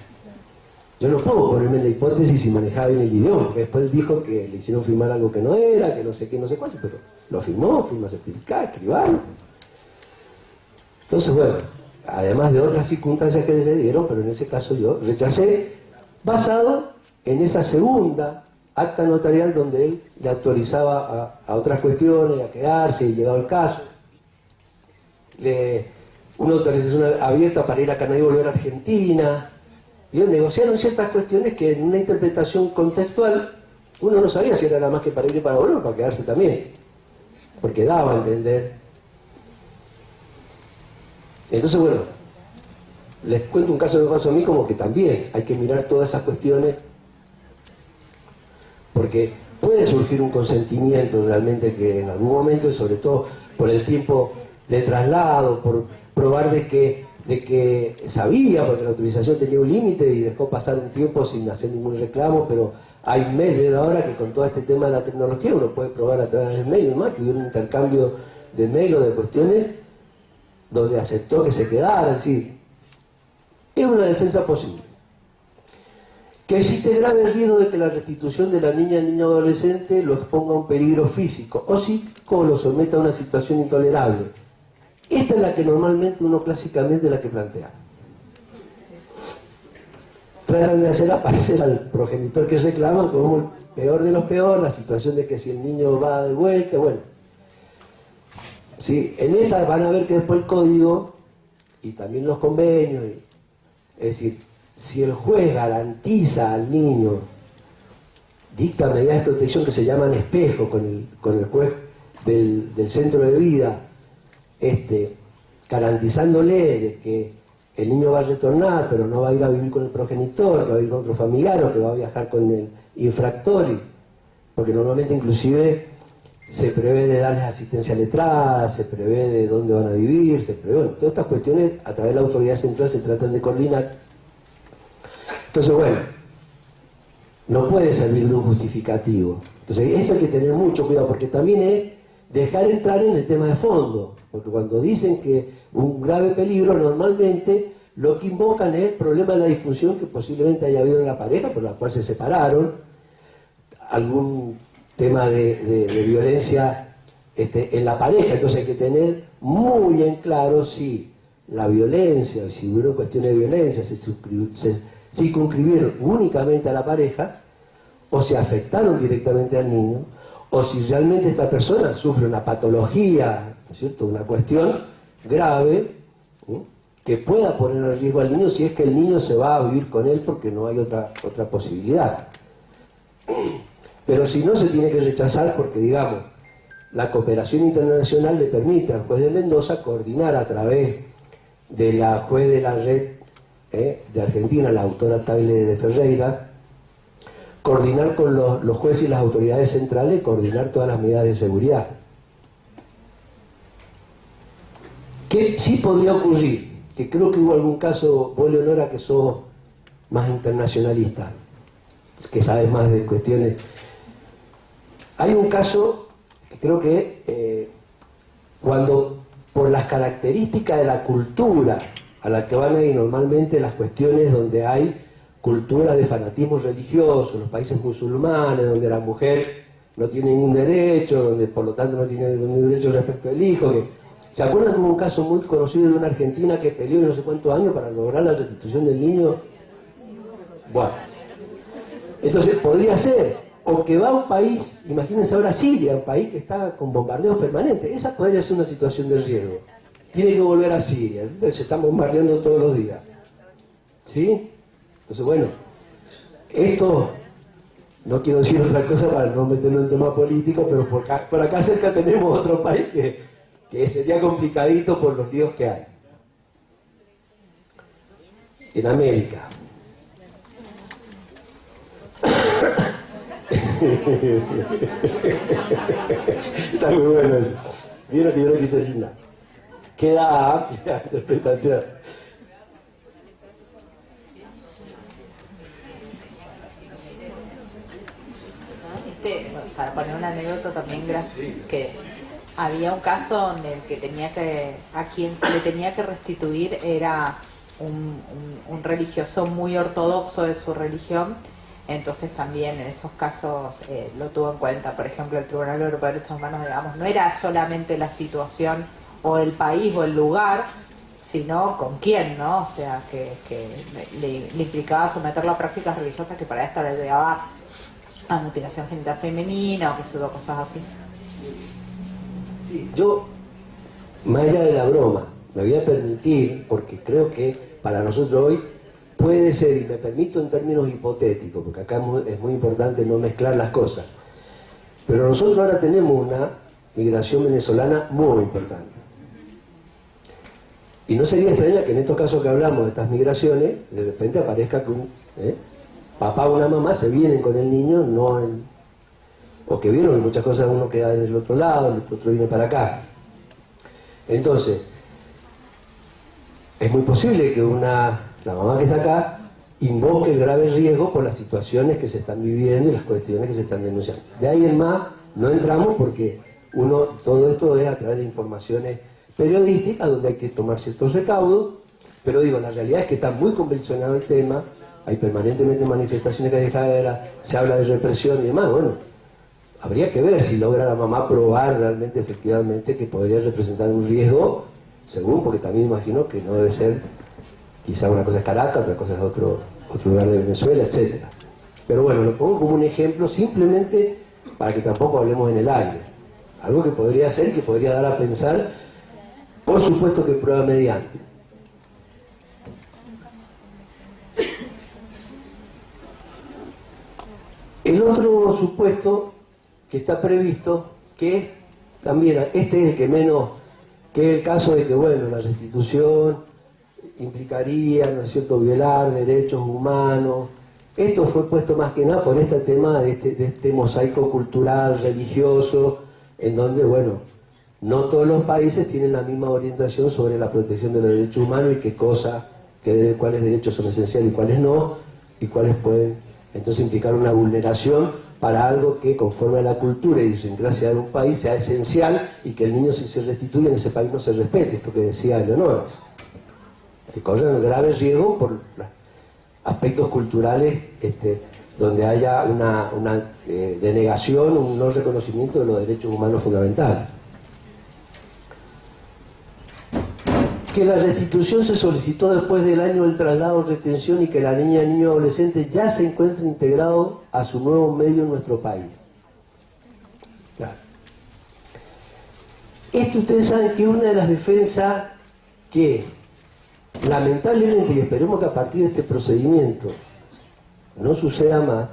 Yo no puedo ponerme en la hipótesis si manejaba bien el idioma, porque después dijo que le hicieron firmar algo que no era, que no sé qué, no sé cuánto, pero lo firmó, firma certificada, escribano. Entonces, bueno, además de otras circunstancias que le dieron, pero en ese caso yo rechacé, basado en esa segunda acta notarial donde él le autorizaba a otras cuestiones, a quedarse y llegado el caso. Una autorización abierta para ir a Canadá y volver a Argentina. Y negociaron ciertas cuestiones que en una interpretación contextual uno no sabía si era nada más que para ir y para volver o para quedarse también, porque daba a entender. Entonces, bueno, les cuento un caso que me pasó a mí, como que también hay que mirar todas esas cuestiones, porque puede surgir un consentimiento realmente que en algún momento, y sobre todo por el tiempo de traslado, por probar de que sabía, porque la autorización tenía un límite y dejó pasar un tiempo sin hacer ningún reclamo, pero hay mail ahora que con todo este tema de la tecnología uno puede probar a través del mail, más que hubiera un intercambio de mail o de cuestiones donde aceptó que se quedara, es decir, es una defensa posible. Que existe grave riesgo de que la restitución de la niña o niño adolescente lo exponga a un peligro físico o psíquico o lo someta a una situación intolerable. Esta es la que normalmente uno clásicamente la que plantea. Tratan de hacer aparecer al progenitor que reclama como el peor de los peores, la situación de que si el niño va de vuelta, bueno. Sí, en esta van a ver que después el código y también los convenios Es decir, si el juez garantiza al niño, dicta medidas de protección que se llaman espejo con el juez del centro de vida, garantizándole de que el niño va a retornar, pero no va a ir a vivir con el progenitor, que va a ir con otro familiar, o que va a viajar con el infractor, porque normalmente inclusive se prevé de darles asistencia letrada, se prevé de dónde van a vivir, se prevé, bueno, todas estas cuestiones a través de la autoridad central se tratan de coordinar. Entonces, bueno, no puede servir de un justificativo. Entonces, eso hay que tener mucho cuidado, porque también es dejar entrar en el tema de fondo, porque cuando dicen que un grave peligro, normalmente lo que invocan es el problema de la disfunción que posiblemente haya habido en la pareja, por la cual se separaron, algún tema de violencia en la pareja. Entonces hay que tener muy en claro si la violencia, si hubo cuestiones de violencia, se circunscribieron únicamente a la pareja, o se afectaron directamente al niño, o si realmente esta persona sufre una patología, ¿no es cierto?, una cuestión grave, ¿sí?, que pueda poner en riesgo al niño si es que el niño se va a vivir con él porque no hay otra posibilidad. Pero si no, se tiene que rechazar porque, digamos, la cooperación internacional le permite al juez de Mendoza coordinar a través de la juez de la red de Argentina, la autora Tagle de Ferreira, coordinar con los jueces y las autoridades centrales, coordinar todas las medidas de seguridad. ¿Qué sí podría ocurrir? Que creo que hubo algún caso, vos Leonora, que sos más internacionalista, que sabes más de cuestiones. Hay un caso que creo que cuando por las características de la cultura a la que van a ir normalmente las cuestiones donde hay cultura de fanatismo religioso, los países musulmanes, donde la mujer no tiene ningún derecho, donde por lo tanto no tiene ningún derecho respecto al hijo. ¿Se acuerdan de un caso muy conocido de una argentina que peleó no sé cuántos años para lograr la restitución del niño? Bueno, entonces podría ser, o que va a un país, imagínense ahora Siria, un país que está con bombardeos permanentes, esa podría ser una situación de riesgo. Tiene que volver a Siria, se están bombardeando todos los días. ¿Sí? Entonces, bueno, esto, no quiero decir otra cosa para no meterlo en tema político, pero por acá cerca tenemos otro país que sería complicadito por los líos que hay. En América. Está muy bueno eso. Vieron que yo no quise decir nada. Queda amplia interpretación. Para poner una anécdota también que había un caso en el que a quien se le tenía que restituir era un religioso muy ortodoxo de su religión. Entonces también en esos casos lo tuvo en cuenta. Por ejemplo, el Tribunal Europeo de Derechos Humanos, digamos, no era solamente la situación o el país o el lugar, sino con quién, ¿no? O sea, que le implicaba someterlo a prácticas religiosas que para esta le llevaba a mutilación genital femenina o que se cosas así. Sí, yo, más allá de la broma, me voy a permitir, porque creo que para nosotros hoy puede ser, y me permito en términos hipotéticos, porque acá es muy importante no mezclar las cosas, pero nosotros ahora tenemos una migración venezolana muy importante. Y no sería extraña que en estos casos que hablamos de estas migraciones, de repente aparezca que un papá o una mamá se vienen con el niño, o que vieron que muchas cosas uno queda del otro lado, el otro viene para acá. Entonces, es muy posible que la mamá que está acá invoque el grave riesgo por las situaciones que se están viviendo y las cuestiones que se están denunciando. De ahí en más no entramos porque todo esto es a través de informaciones periodísticas donde hay que tomar ciertos recaudos, pero digo, la realidad es que está muy convulsionado el tema, hay permanentemente manifestaciones callejeras, se habla de represión y demás. Bueno, habría que ver si logra la mamá probar realmente, efectivamente, que podría representar un riesgo, según, porque también imagino que no debe ser, quizá una cosa es Caracas, otra cosa es otro lugar de Venezuela, etc. Pero bueno, lo pongo como un ejemplo simplemente para que tampoco hablemos en el aire. Algo que podría ser y que podría dar a pensar, por supuesto que prueba mediante. El otro supuesto que está previsto, que también, este es el que menos, que es el caso de que, bueno, la restitución implicaría, ¿no es cierto?, violar derechos humanos. Esto fue puesto más que nada por este tema de este mosaico cultural, religioso, en donde, bueno, no todos los países tienen la misma orientación sobre la protección de los derechos humanos y qué cosa, cuáles derechos son esenciales y cuáles no, y cuáles pueden entonces implicar una vulneración para algo que conforme a la cultura y idiosincrasia de un país sea esencial y que el niño, si se restituye en ese país, no se respete, esto que decía Eleonora, que corren graves riesgos por aspectos culturales donde haya una denegación, un no reconocimiento de los derechos humanos fundamentales. Que la restitución se solicitó después del año del traslado o retención y que la niña, niño o adolescente ya se encuentra integrado a su nuevo medio en nuestro país. Claro. Esto ustedes saben que es una de las defensas que, lamentablemente, y esperemos que a partir de este procedimiento no suceda más,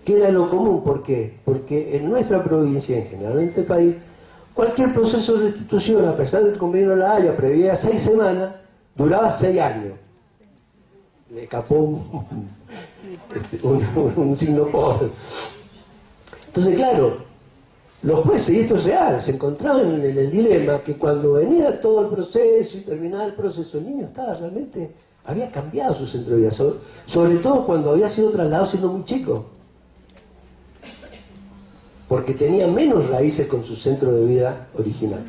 queda lo común. ¿Por qué? Porque en nuestra provincia, en general en este país, cualquier proceso de restitución, a pesar del convenio de la Haya, preveía 6 semanas, duraba 6 años. Le escapó un signo por. Entonces, claro, los jueces, y esto es real, se encontraban en el dilema que cuando venía todo el proceso y terminaba el proceso, el niño estaba realmente, había cambiado su centro de vida, sobre todo cuando había sido trasladado siendo muy chico, porque tenía menos raíces con su centro de vida original.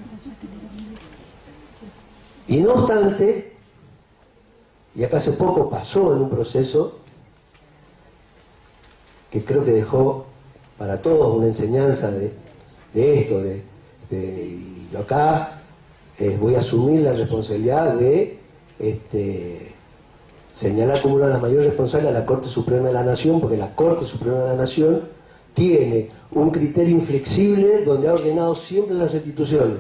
Y no obstante, y acá hace poco pasó en un proceso que creo que dejó para todos una enseñanza de esto, y yo acá voy a asumir la responsabilidad de señalar como una de las mayores responsables a la Corte Suprema de la Nación, porque la Corte Suprema de la Nación tiene un criterio inflexible donde ha ordenado siempre las restituciones,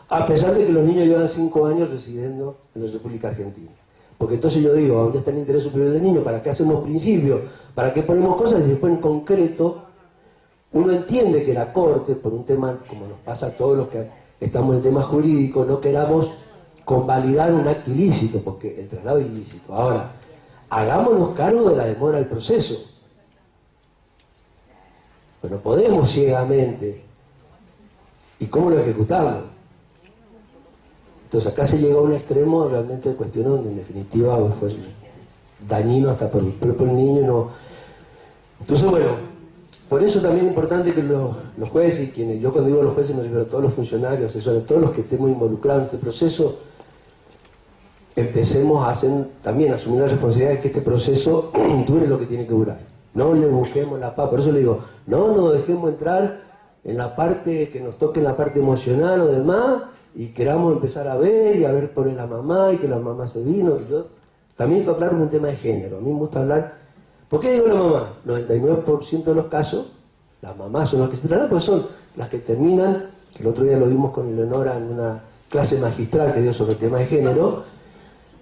a pesar de que los niños llevan 5 años residiendo en la República Argentina. Porque entonces yo digo, ¿dónde está el interés superior del niño? ¿Para qué hacemos principios? ¿Para qué ponemos cosas? Y después en concreto uno entiende que la Corte, por un tema como nos pasa a todos los que estamos en el tema jurídico, no queramos convalidar un acto ilícito, porque el traslado es ilícito. Ahora, hagámonos cargo de la demora del proceso. Pero no podemos ciegamente. ¿Y cómo lo ejecutamos? Entonces acá se llegó a un extremo realmente de cuestiones donde en definitiva fue dañino hasta por el propio niño. No. Entonces bueno, por eso también es importante que los jueces, y quienes, yo cuando digo los jueces me refiero a todos los funcionarios, asesores, todos los que estemos involucrados en este proceso, empecemos a también a asumir la responsabilidad de que este proceso dure lo que tiene que durar. No le busquemos la paz, por eso le digo, no nos dejemos entrar en la parte que nos toque, en la parte emocional o demás, y queramos empezar a ver y a ver por la mamá y que la mamá se vino. Yo también quiero hablar de un tema de género. A mí me gusta hablar. ¿Por qué digo la mamá? 99% de los casos, las mamás son las que se trasladan, porque son las que terminan, que el otro día lo vimos con Eleonora en una clase magistral que dio sobre el tema de género.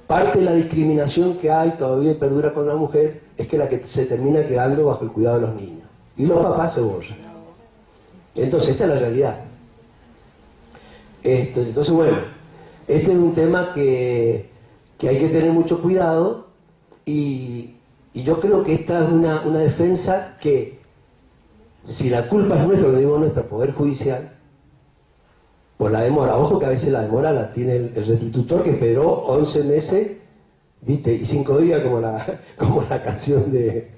Parte de la discriminación que hay todavía y perdura con la mujer es que la que se termina quedando bajo el cuidado de los niños. Y los papás se borran. Entonces, esta es la realidad. Entonces, bueno, este es un tema que hay que tener mucho cuidado y yo creo que esta es una defensa que, si la culpa es nuestra, lo digo nuestra, Poder Judicial, por la demora, ojo que a veces la demora la tiene el restitutor que esperó 11 meses, ¿viste? Y 5 días como la canción de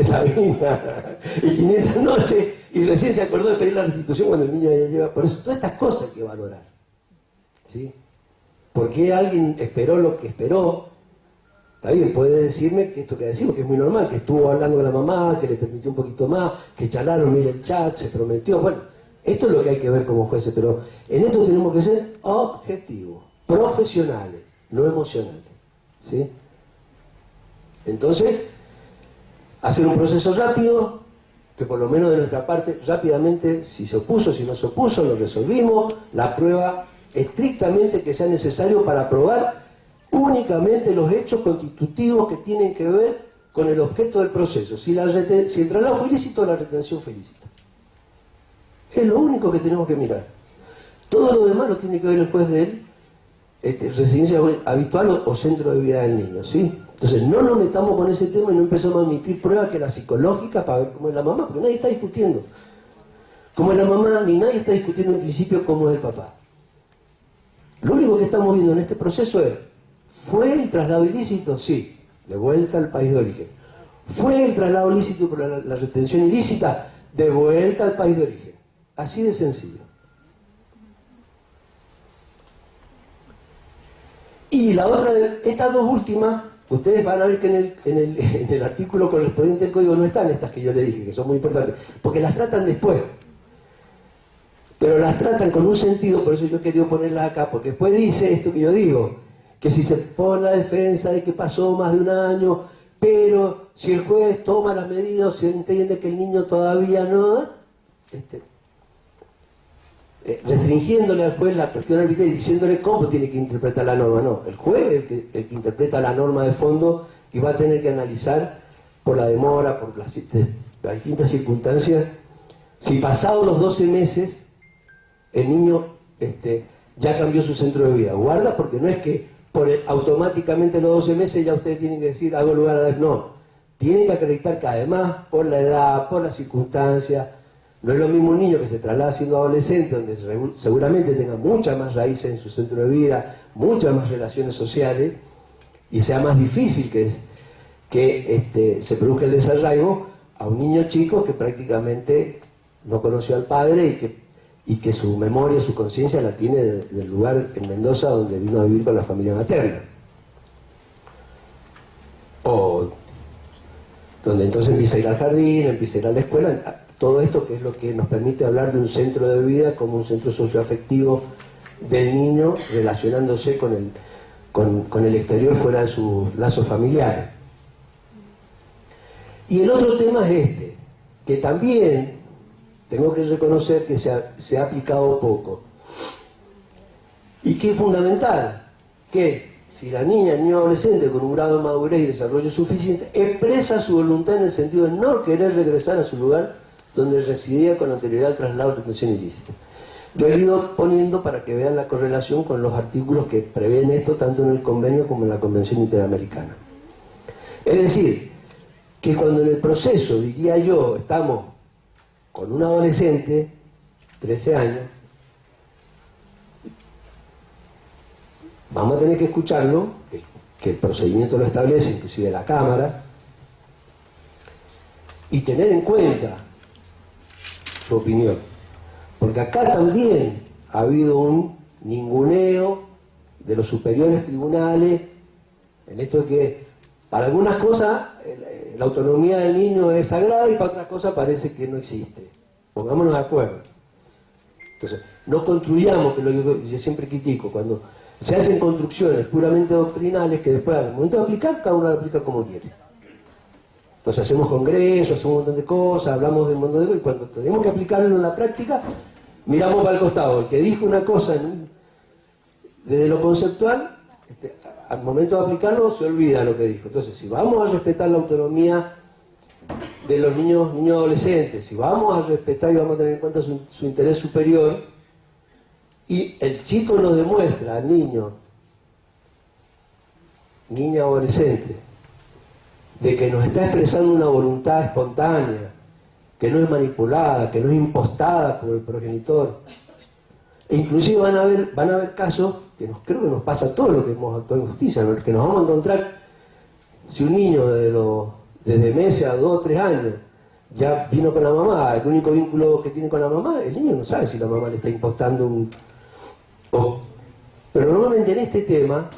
Sabina, y 500 noches, y recién se acordó de pedir la restitución cuando el niño ya lleva. Por eso todas estas cosas hay que valorar, ¿sí? Porque alguien esperó lo que esperó. Está bien, puede decirme que esto que decimos, que es muy normal, que estuvo hablando con la mamá, que le permitió un poquito más, que charlaron, mire el chat, se prometió. Bueno, esto es lo que hay que ver como jueces, pero en esto tenemos que ser objetivos, profesionales, no emocionales, ¿sí? Entonces, hacer un proceso rápido, que por lo menos de nuestra parte, rápidamente, si se opuso, si no se opuso, lo resolvimos, la prueba estrictamente que sea necesario para probar únicamente los hechos constitutivos que tienen que ver con con el objeto del proceso. Si el traslado fue ilícito, la retención fue ilícita. Es lo único que tenemos que mirar. Todo lo demás lo tiene que ver el juez de él, residencia habitual o centro de vida del niño, ¿sí? Entonces no nos metamos con ese tema y no empezamos a emitir pruebas que la psicológica para ver cómo es la mamá, porque nadie está discutiendo cómo es la mamá, ni nadie está discutiendo en principio cómo es el papá. Lo único que estamos viendo en este proceso es, ¿fue el traslado ilícito? Sí, de vuelta al país de origen. ¿Fue el traslado ilícito por la retención ilícita? De vuelta al país de origen. Así de sencillo. Y la otra, estas dos últimas, ustedes van a ver que en el artículo correspondiente del código no están estas que yo les dije, que son muy importantes, porque las tratan después. Pero las tratan con un sentido, por eso yo he querido ponerlas acá, porque después dice esto que yo digo, que si se pone la defensa de que pasó más de un año, pero si el juez toma las medidas, se entiende que el niño todavía no, restringiéndole al juez la cuestión arbitraria y diciéndole cómo tiene que interpretar la norma. No, el juez es el que interpreta la norma de fondo y va a tener que analizar por la demora, por las distintas circunstancias, si pasados los 12 meses el niño ya cambió su centro de vida. Guarda, porque no es que automáticamente los 12 meses ya ustedes tienen que decir hago lugar a la... No, tienen que acreditar que además por la edad, por las circunstancias, no es lo mismo un niño que se traslada siendo adolescente, donde seguramente tenga muchas más raíces en su centro de vida, muchas más relaciones sociales, y sea más difícil que se produzca el desarraigo, a un niño chico que prácticamente no conoció al padre y que su memoria, su conciencia la tiene del lugar en Mendoza donde vino a vivir con la familia materna. O donde entonces empieza a ir al jardín, empieza a ir a la escuela, todo esto que es lo que nos permite hablar de un centro de vida como un centro socioafectivo del niño relacionándose con el exterior fuera de sus lazos familiares. Y el otro tema es que también tengo que reconocer que se ha aplicado poco. Y que es fundamental, que si la niña, el niño adolescente con un grado de madurez y desarrollo suficiente, expresa su voluntad en el sentido de no querer regresar a su lugar donde residía con anterioridad al traslado de retención ilícita. Lo he ido poniendo para que vean la correlación con los artículos que prevén esto, tanto en el convenio como en la Convención Interamericana. Es decir, que cuando en el proceso, diría yo, estamos con un adolescente, 13 años, vamos a tener que escucharlo, que el procedimiento lo establece, inclusive la Cámara, y tener en cuenta su opinión. Porque acá también ha habido un ninguneo de los superiores tribunales, en esto de que para algunas cosas la autonomía del niño es sagrada y para otras cosas parece que no existe. Pongámonos de acuerdo. Entonces, no construyamos, que yo siempre critico, cuando se hacen construcciones puramente doctrinales que después al momento de aplicar, cada uno lo aplica como quiere. Entonces hacemos congresos, hacemos un montón de cosas, hablamos de un montón de cosas, y cuando tenemos que aplicarlo en la práctica, miramos para el costado. El que dijo una cosa desde lo conceptual, al momento de aplicarlo se olvida lo que dijo. Entonces, si vamos a respetar la autonomía de los niños adolescentes, si vamos a respetar y vamos a tener en cuenta su interés superior, y el chico nos demuestra al niño, niña adolescente, de que nos está expresando una voluntad espontánea, que no es manipulada, que no es impostada por el progenitor. E inclusive van a haber casos que creo que nos pasa a todos los que hemos actuado en justicia, ¿no? Que nos vamos a encontrar, si un niño desde meses a 2 o 3 años ya vino con la mamá, el único vínculo que tiene con la mamá, el niño no sabe si la mamá le está impostando pero normalmente en este tema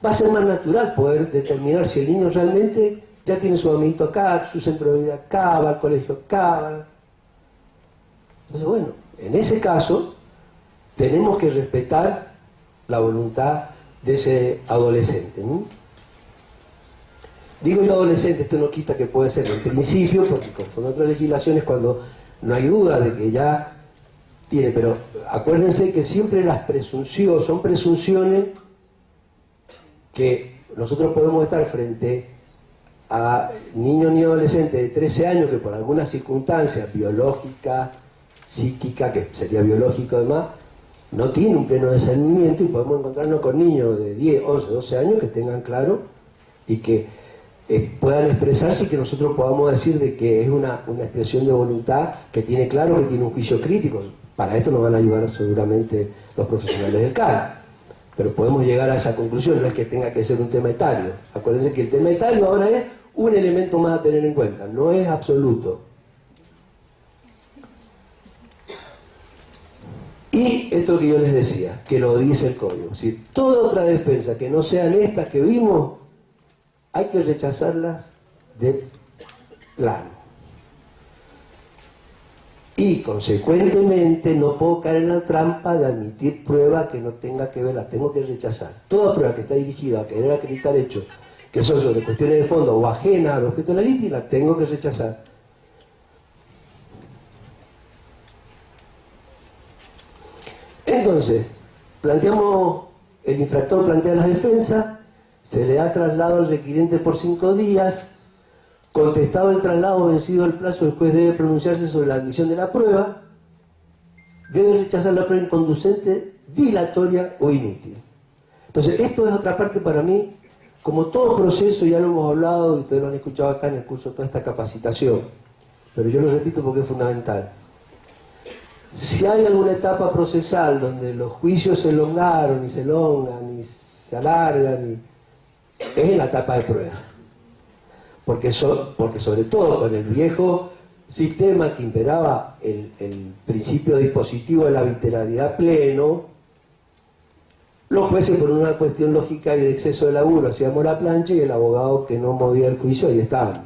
va a ser más natural poder determinar si el niño realmente ya tiene su amiguito acá, su centro de vida acá, va al colegio acá. Entonces, bueno, en ese caso tenemos que respetar la voluntad de ese adolescente, ¿no? Digo yo adolescente, esto no quita que puede ser en principio, porque con otras legislaciones cuando no hay duda de que ya tiene, pero acuérdense que siempre las presunciones son presunciones que nosotros podemos estar frente a niños ni adolescentes de 13 años que por alguna circunstancia biológica, psíquica, que sería biológico además, no tienen un pleno discernimiento, y podemos encontrarnos con niños de 10, 11, 12 años que tengan claro y que puedan expresarse, y que nosotros podamos decir de que es una expresión de voluntad, que tiene claro, que tiene un juicio crítico. Para esto nos van a ayudar seguramente los profesionales del CAL. Pero podemos llegar a esa conclusión, no es que tenga que ser un tema etario. Acuérdense que el tema etario ahora es un elemento más a tener en cuenta, no es absoluto. Y esto que yo les decía, que lo dice el código, si toda otra defensa que no sean estas que vimos, hay que rechazarlas de plano. Y consecuentemente no puedo caer en la trampa de admitir prueba que no tenga que ver, la tengo que rechazar. Toda prueba que está dirigida a querer acreditar hechos que son sobre cuestiones de fondo o ajenas al objeto de la litis, la tengo que rechazar. Entonces, el infractor plantea las defensas, se le da traslado al requirente por 5 días, contestado el traslado, vencido el plazo, el juez debe pronunciarse sobre la admisión de la prueba, debe rechazar la prueba inconducente, dilatoria o inútil. Entonces, esto es otra parte para mí, como todo proceso, ya lo hemos hablado y ustedes lo han escuchado acá en el curso, toda esta capacitación, pero yo lo repito porque es fundamental. Si hay alguna etapa procesal donde los juicios se elongaron, y se elongan, y se alargan, es en la etapa de prueba. Porque sobre todo con el viejo sistema que imperaba el principio dispositivo de la arbitrariedad pleno, los jueces, por una cuestión lógica y de exceso de laburo, hacíamos la plancha, y el abogado que no movía el juicio, ahí estaba.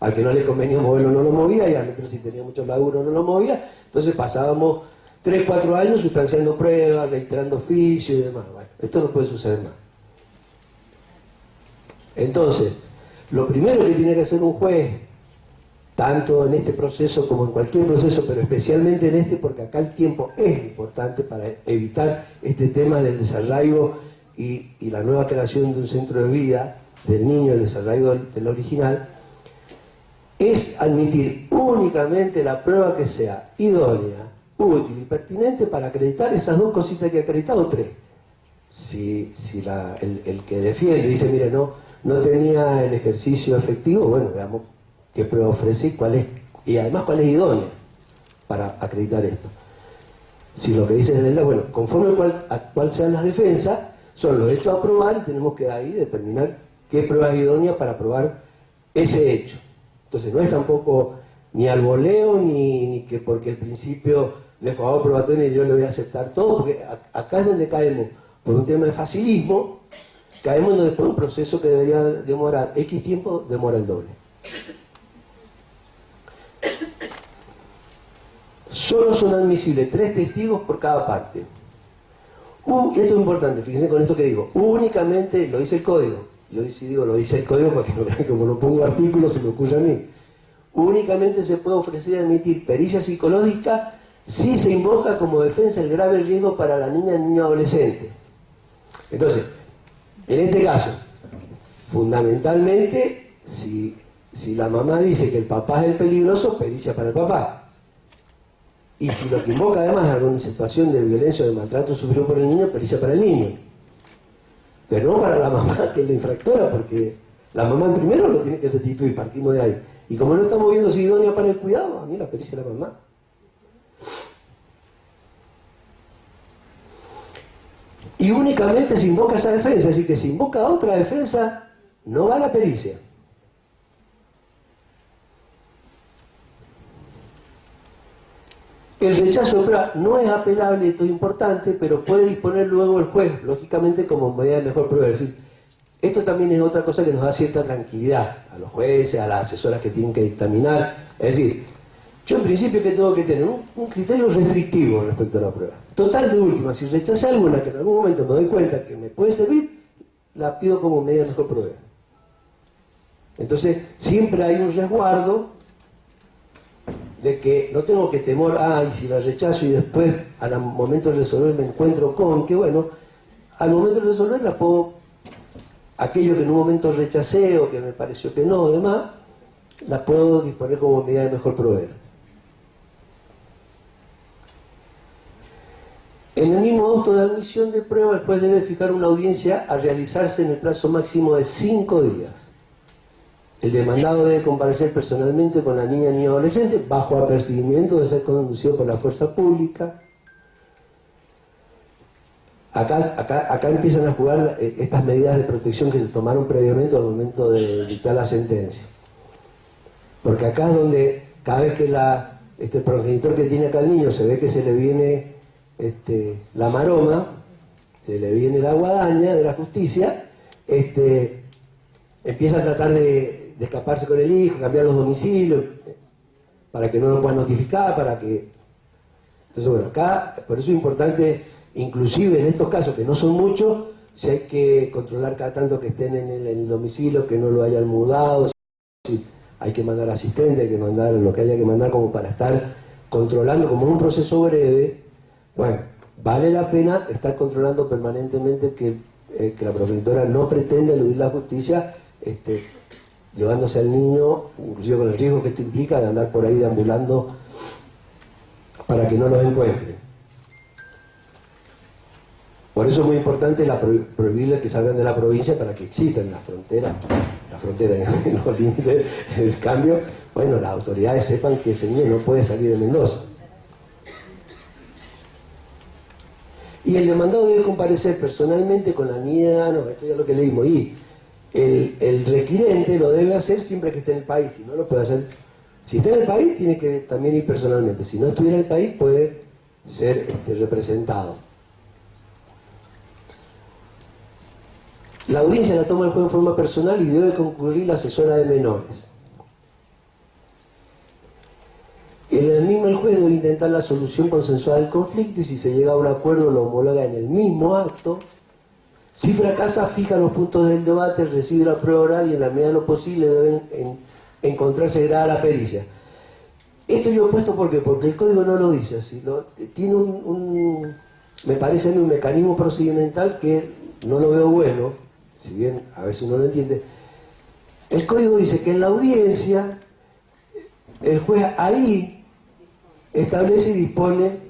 Al que no le convenía moverlo no lo movía, y al otro, si tenía mucho laburo, no lo movía. Entonces pasábamos 3, 4 años sustanciando pruebas, reiterando oficio y demás. Bueno, esto no puede suceder más. Entonces, lo primero que tiene que hacer un juez, tanto en este proceso como en cualquier proceso, pero especialmente en este, porque acá el tiempo es importante para evitar este tema del desarraigo y la nueva creación de un centro de vida del niño, el desarraigo del original, es admitir únicamente la prueba que sea idónea, útil y pertinente para acreditar esas dos cositas que he acreditado, 3. Si el que defiende dice, mire, no tenía el ejercicio efectivo, bueno, veamos qué prueba ofrece y además cuál es idónea para acreditar esto. Si lo que dice es de bueno, conforme a cuál sean las defensas, son los hechos a probar, y tenemos que ahí determinar qué prueba es idónea para probar ese hecho. Entonces no es tampoco ni al voleo, ni que porque el principio de favor probatorio yo le voy a aceptar todo, porque acá es donde caemos, por un tema de facilismo, caemos donde después un proceso que debería demorar X tiempo, demora el doble. Solo son admisibles 3 testigos por cada parte. Esto es importante, fíjense con esto que digo, únicamente, lo dice el código, yo sí digo, lo dice el código porque como no pongo artículos se me ocurre a mí, únicamente se puede ofrecer y admitir pericia psicológica si se invoca como defensa el grave riesgo para la niña y niño adolescente. Entonces, en este caso, fundamentalmente, si la mamá dice que el papá es el peligroso, pericia para el papá. Y si lo que invoca además es alguna situación de violencia o de maltrato sufrido por el niño, pericia para el niño. Pero no para la mamá, que es la infractora, porque la mamá en primero lo tiene que restituir, partimos de ahí. Y como no estamos viendo si idónea para el cuidado, a mí la pericia la mamá. Y únicamente se invoca esa defensa, es decir, que si invoca otra defensa, no va la pericia. El rechazo de prueba no es apelable, esto es importante, pero puede disponer luego el juez, lógicamente como medida de mejor prueba. Es decir, esto también es otra cosa que nos da cierta tranquilidad a los jueces, a las asesoras que tienen que dictaminar. Es decir, yo en principio que tengo que tener un criterio restrictivo respecto a la prueba. Total, de última, si rechazé alguna que en algún momento me doy cuenta que me puede servir, la pido como medida de mejor prueba. Entonces, siempre hay un resguardo de que no tengo que temor, y si la rechazo y después al momento de resolver me encuentro con, que bueno, al momento de resolver la puedo aquello que en un momento rechacé o que me pareció que no, demás, la puedo disponer como medida de mejor proveer. En el mismo auto de admisión de prueba, el juez debe fijar una audiencia a realizarse en el plazo máximo de 5 días. El demandado debe comparecer personalmente con la niña o niño adolescente bajo apercibimiento de ser conducido por la fuerza pública. Acá empiezan a jugar estas medidas de protección que se tomaron previamente al momento de dictar la sentencia. Porque acá es donde cada vez que el progenitor que tiene acá el niño se ve que se le viene la maroma, se le viene la guadaña de la justicia, empieza a tratar de escaparse con el hijo, cambiar los domicilios, para que no lo puedan notificar, para que... Entonces, bueno, acá, por eso es importante, inclusive en estos casos, que no son muchos, si hay que controlar cada tanto que estén en el domicilio, que no lo hayan mudado, si hay que mandar asistente, hay que mandar lo que haya que mandar como para estar controlando, como un proceso breve. Bueno, vale la pena estar controlando permanentemente que la progenitora no pretende eludir la justicia, llevándose al niño, inclusive con el riesgo que esto implica de andar por ahí deambulando para que no los encuentren. Por eso es muy importante prohibirles que salgan de la provincia para que existan la frontera en los límites del cambio. Bueno, las autoridades sepan que ese niño no puede salir de Mendoza. Y el demandado debe comparecer personalmente con la niña, no, esto ya es lo que leímos, y el requirente lo debe hacer siempre que esté en el país, si no lo puede hacer. Si está en el país, tiene que también ir personalmente. Si no estuviera en el país, puede ser representado. La audiencia la toma el juez en forma personal y debe concurrir la asesora de menores. En el mismo el juez debe intentar la solución consensuada del conflicto y si se llega a un acuerdo lo homologa en el mismo acto. Si fracasa, fija los puntos del debate, recibe la prueba oral y en la medida de lo posible deben encontrarse grabada la pericia. Esto yo he puesto porque el código no lo dice así. Tiene me parece un mecanismo procedimental que no lo veo bueno, si bien a veces uno lo entiende. El código dice que en la audiencia el juez ahí establece y dispone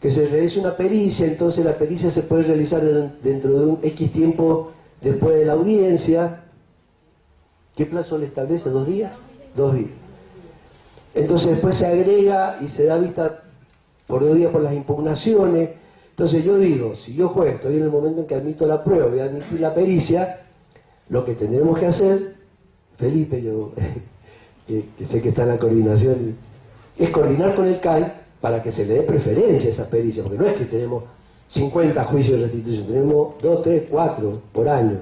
que se realice una pericia, entonces la pericia se puede realizar dentro de un X tiempo después de la audiencia. ¿Qué plazo le establece? ¿2 días? 2 días. Entonces después se agrega y se da vista por 2 días por las impugnaciones. Entonces yo digo, si yo juez, estoy en el momento en que admito la prueba, voy a admitir la pericia, lo que tendremos que hacer, Felipe, yo que sé que está en la coordinación, es coordinar con el CAI para que se le dé preferencia a esa pericia, porque no es que tenemos 50 juicios de restitución, tenemos 2, 3, 4 por año.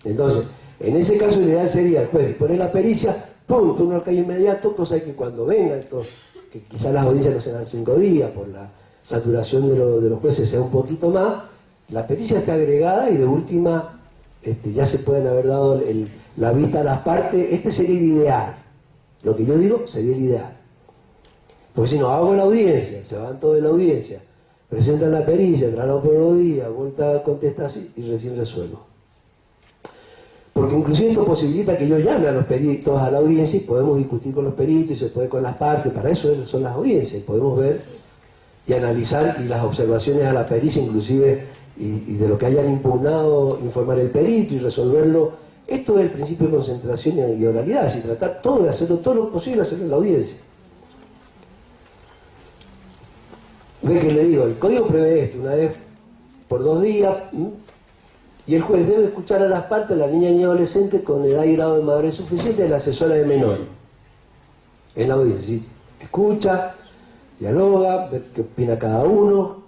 Entonces, en ese caso ideal sería el juez disponer la pericia, ¡pum!, turno al CAI inmediato, cosa que cuando venga estos, que quizás las audiencias no serán 5 días, por la saturación de los jueces sea un poquito más, la pericia está agregada y de última ya se pueden haber dado la vista a las partes. Este sería el ideal. Lo que yo digo sería el ideal. Porque si no, hago la audiencia, se van todos de la audiencia, presentan la pericia, traslado por 2 días, vuelta a contestación y recién resuelvo. Porque inclusive esto posibilita que yo llame a los peritos a la audiencia y podemos discutir con los peritos y se puede con las partes, para eso son las audiencias, y podemos ver y analizar y las observaciones a la pericia inclusive y de lo que hayan impugnado, informar el perito y resolverlo. Esto es el principio de concentración y oralidad, y tratar de hacerlo todo lo posible, hacerlo en la audiencia. Ve que le digo, el código prevé esto, una vez por 2 días, y el juez debe escuchar a las partes, la niña y adolescente con edad y grado de madurez suficiente de la asesora de menores. En la audiencia, ¿sí? Escucha, dialoga, ver qué opina cada uno.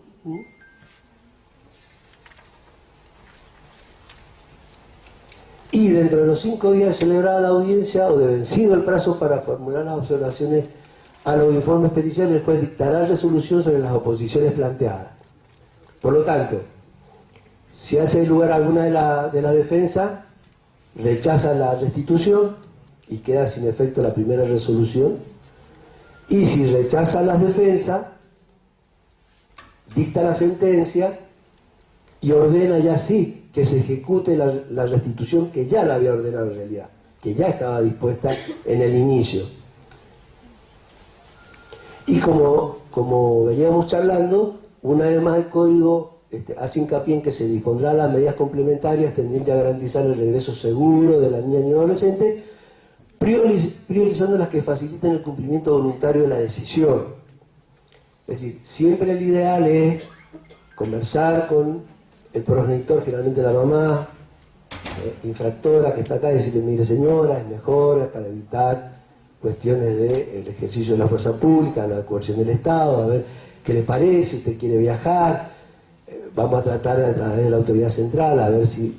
Y dentro de los 5 días de celebrada la audiencia o de vencido el plazo para formular las observaciones a los informes periciales, el juez dictará resolución sobre las oposiciones planteadas. Por lo tanto, si hace lugar alguna de la defensa, rechaza la restitución y queda sin efecto la primera resolución. Y si rechaza las defensas, dicta la sentencia y ordena ya sí que se ejecute la restitución que ya la había ordenado en realidad, que ya estaba dispuesta en el inicio. Y como veníamos charlando, una vez más el código hace hincapié en que se dispondrá las medidas complementarias tendientes a garantizar el regreso seguro de la niña y adolescente, priorizando las que faciliten el cumplimiento voluntario de la decisión. Es decir, siempre el ideal es conversar con el progenitor, generalmente la mamá infractora que está acá, y decirle, mire señora, es mejor, es para evitar cuestiones del ejercicio de la fuerza pública, la coerción del Estado, a ver qué le parece, usted quiere viajar, vamos a tratar a través de la autoridad central, a ver si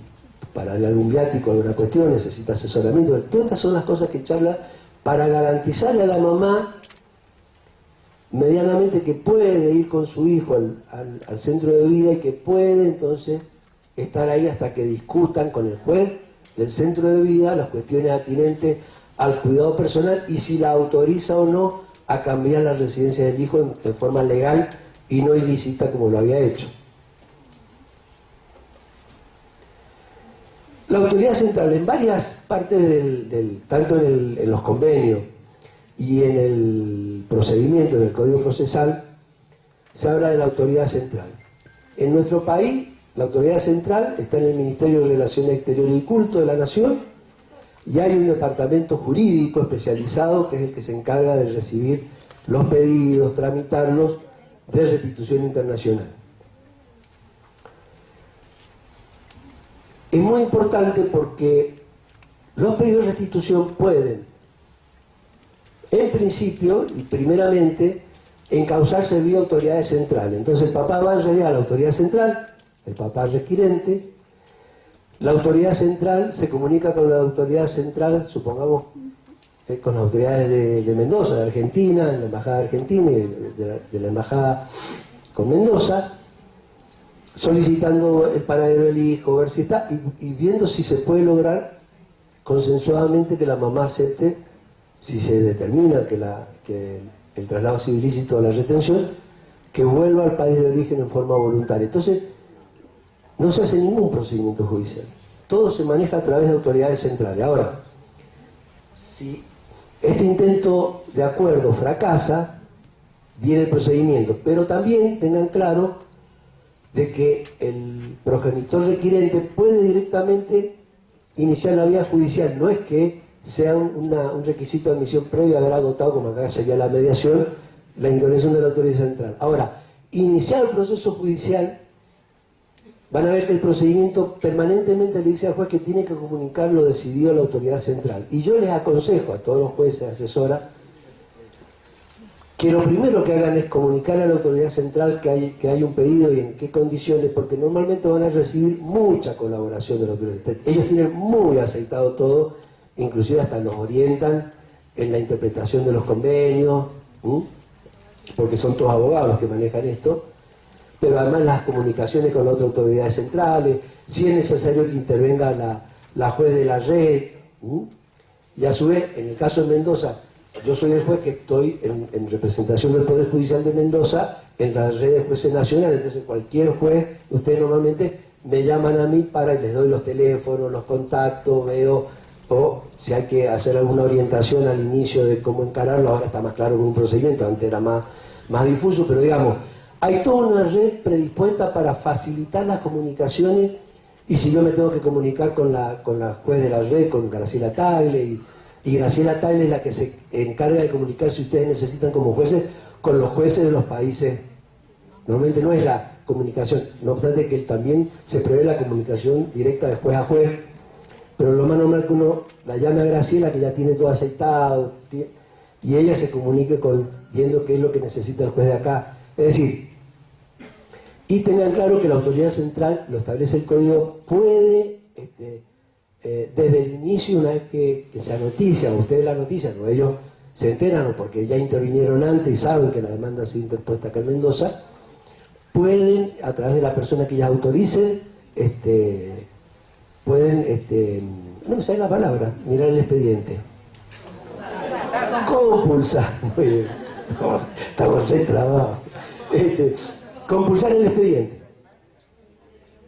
para darle algún viático, alguna cuestión, necesita asesoramiento. Todas estas son las cosas que charla para garantizarle a la mamá medianamente que puede ir con su hijo al centro de vida y que puede entonces estar ahí hasta que discutan con el juez del centro de vida las cuestiones atinentes al cuidado personal y si la autoriza o no a cambiar la residencia del hijo en forma legal y no ilícita como lo había hecho. La autoridad central en varias partes tanto en los convenios y en el procedimiento, en el Código Procesal, se habla de la autoridad central. En nuestro país, la autoridad central está en el Ministerio de Relaciones Exteriores y Culto de la Nación y hay un departamento jurídico especializado que es el que se encarga de recibir los pedidos, tramitarlos de restitución internacional. Es muy importante porque los pedidos de restitución pueden, en principio y primeramente, encauzarse vía autoridades centrales. Entonces el papá va en realidad a la autoridad central, el papá requirente, la autoridad central se comunica con la autoridad central, supongamos, con las autoridades de Mendoza, de Argentina, de la Embajada Argentina y de la Embajada con Mendoza, solicitando el paradero del hijo, ver si está, y viendo si se puede lograr consensuadamente que la mamá acepte, si se determina que el traslado ha sido ilícito a la retención, que vuelva al país de origen en forma voluntaria. Entonces, no se hace ningún procedimiento judicial. Todo se maneja a través de autoridades centrales. Ahora, si este intento de acuerdo fracasa, viene el procedimiento. Pero también tengan claro de que el progenitor requirente puede directamente iniciar la vía judicial. No es que sea un requisito de admisión previo a haber agotado, como acá sería la mediación, la intervención de la autoridad central. Ahora, iniciar el proceso judicial, van a ver que el procedimiento permanentemente le dice al juez que tiene que comunicar lo decidido a la autoridad central. Y yo les aconsejo a todos los jueces, asesoras, que lo primero que hagan es comunicar a la autoridad central que hay un pedido y en qué condiciones, porque normalmente van a recibir mucha colaboración de la autoridad central. Ellos tienen muy aceitado todo, inclusive hasta los orientan en la interpretación de los convenios, porque son todos abogados los que manejan esto, pero además las comunicaciones con otras autoridades centrales, si es necesario que intervenga la juez de la red, y a su vez, en el caso de Mendoza, yo soy el juez que estoy en representación del Poder Judicial de Mendoza en la red de jueces nacionales, entonces cualquier juez, ustedes normalmente me llaman a mí y les doy los teléfonos, los contactos, veo, o si hay que hacer alguna orientación al inicio de cómo encararlo, ahora está más claro con un procedimiento, antes era más difuso, pero digamos, hay toda una red predispuesta para facilitar las comunicaciones, y si yo me tengo que comunicar con la juez de la red, con Graciela Tagle, y Graciela Tagle es la que se encarga de comunicar si ustedes necesitan como jueces con los jueces de los países. Normalmente no es la comunicación, no obstante que también se prevé la comunicación directa de juez a juez, pero lo más normal que uno la llame a Graciela, que ya tiene todo aceitado, y ella se comunique viendo qué es lo que necesita el juez de acá. Es decir, y tengan claro que la autoridad central, lo establece el código, puede, desde el inicio, una vez que se anoticia, o ustedes la notician, o ellos se enteran, o porque ya intervinieron antes y saben que la demanda ha sido interpuesta acá en Mendoza, pueden, a través de la persona que ya autorice, pueden, no me sale la palabra, mirar el expediente. Compulsar, muy bien, estamos retrabados. Compulsar el expediente.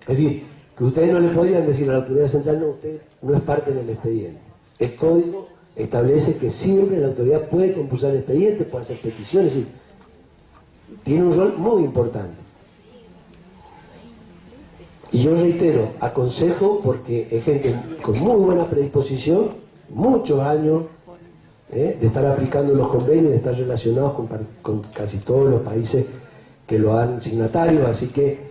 Es decir, que ustedes no le podrían decir a la autoridad central, no, usted no es parte del expediente. El código establece que siempre la autoridad puede compulsar el expediente, puede hacer peticiones, y tiene un rol muy importante. Y yo reitero, aconsejo, porque es gente con muy buena predisposición, muchos años de estar aplicando los convenios, de estar relacionados con casi todos los países que lo han signatarios, así que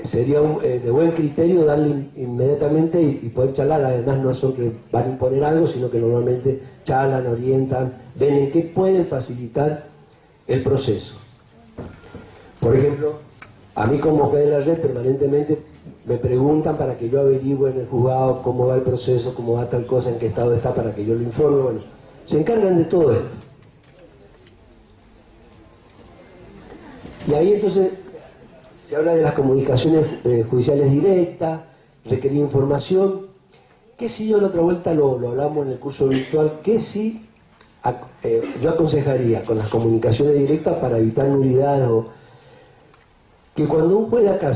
sería de buen criterio darle inmediatamente y poder charlar. Además no son que van a imponer algo, sino que normalmente charlan, orientan, ven en qué pueden facilitar el proceso. Por ejemplo, a mí como juez de la red permanentemente me preguntan para que yo averigüe en el juzgado cómo va el proceso, cómo va tal cosa, en qué estado está, para que yo lo informe. Bueno, se encargan de todo esto. Y ahí entonces se habla de las comunicaciones judiciales directas, requerir información, que si yo la otra vuelta lo hablamos en el curso virtual, que si yo aconsejaría con las comunicaciones directas para evitar nulidades, o que cuando un juez de acá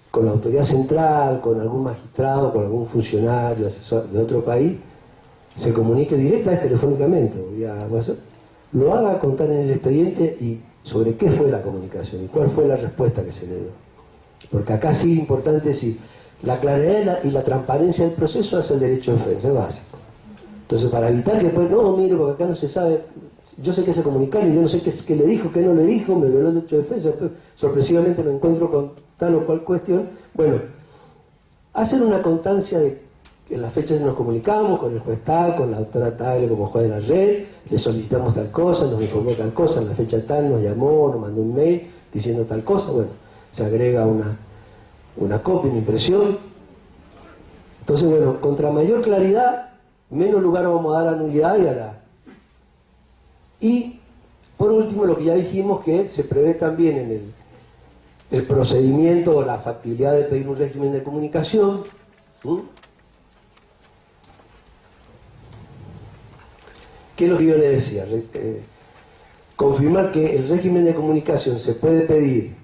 con la autoridad central, con algún magistrado, con algún funcionario, asesor de otro país, se comunique directamente telefónicamente, vía WhatsApp, lo haga contar en el expediente y sobre qué fue la comunicación y cuál fue la respuesta que se le dio. Porque acá sí es importante, si la claridad y la transparencia del proceso es el derecho de defensa, es básico. Entonces, para evitar que después, no, mire, porque acá no se sabe, yo sé que se comunicaron y yo no sé qué le dijo, qué no le dijo, me violó el derecho de defensa, después sorpresivamente me encuentro con tal o cual cuestión. Bueno, hacer una constancia de que en las fechas nos comunicamos con el juez tal, con la doctora tal, como juez de la red, le solicitamos tal cosa, nos informó tal cosa, en la fecha tal nos llamó, nos mandó un mail diciendo tal cosa. Bueno, se agrega una copia, una impresión. Entonces, bueno, contra mayor claridad, menos lugar vamos a dar a nulidad y a la... Y, por último, lo que ya dijimos, que se prevé también en el procedimiento o la factibilidad de pedir un régimen de comunicación. ¿Qué es lo que yo le decía? Confirmar que el régimen de comunicación se puede pedir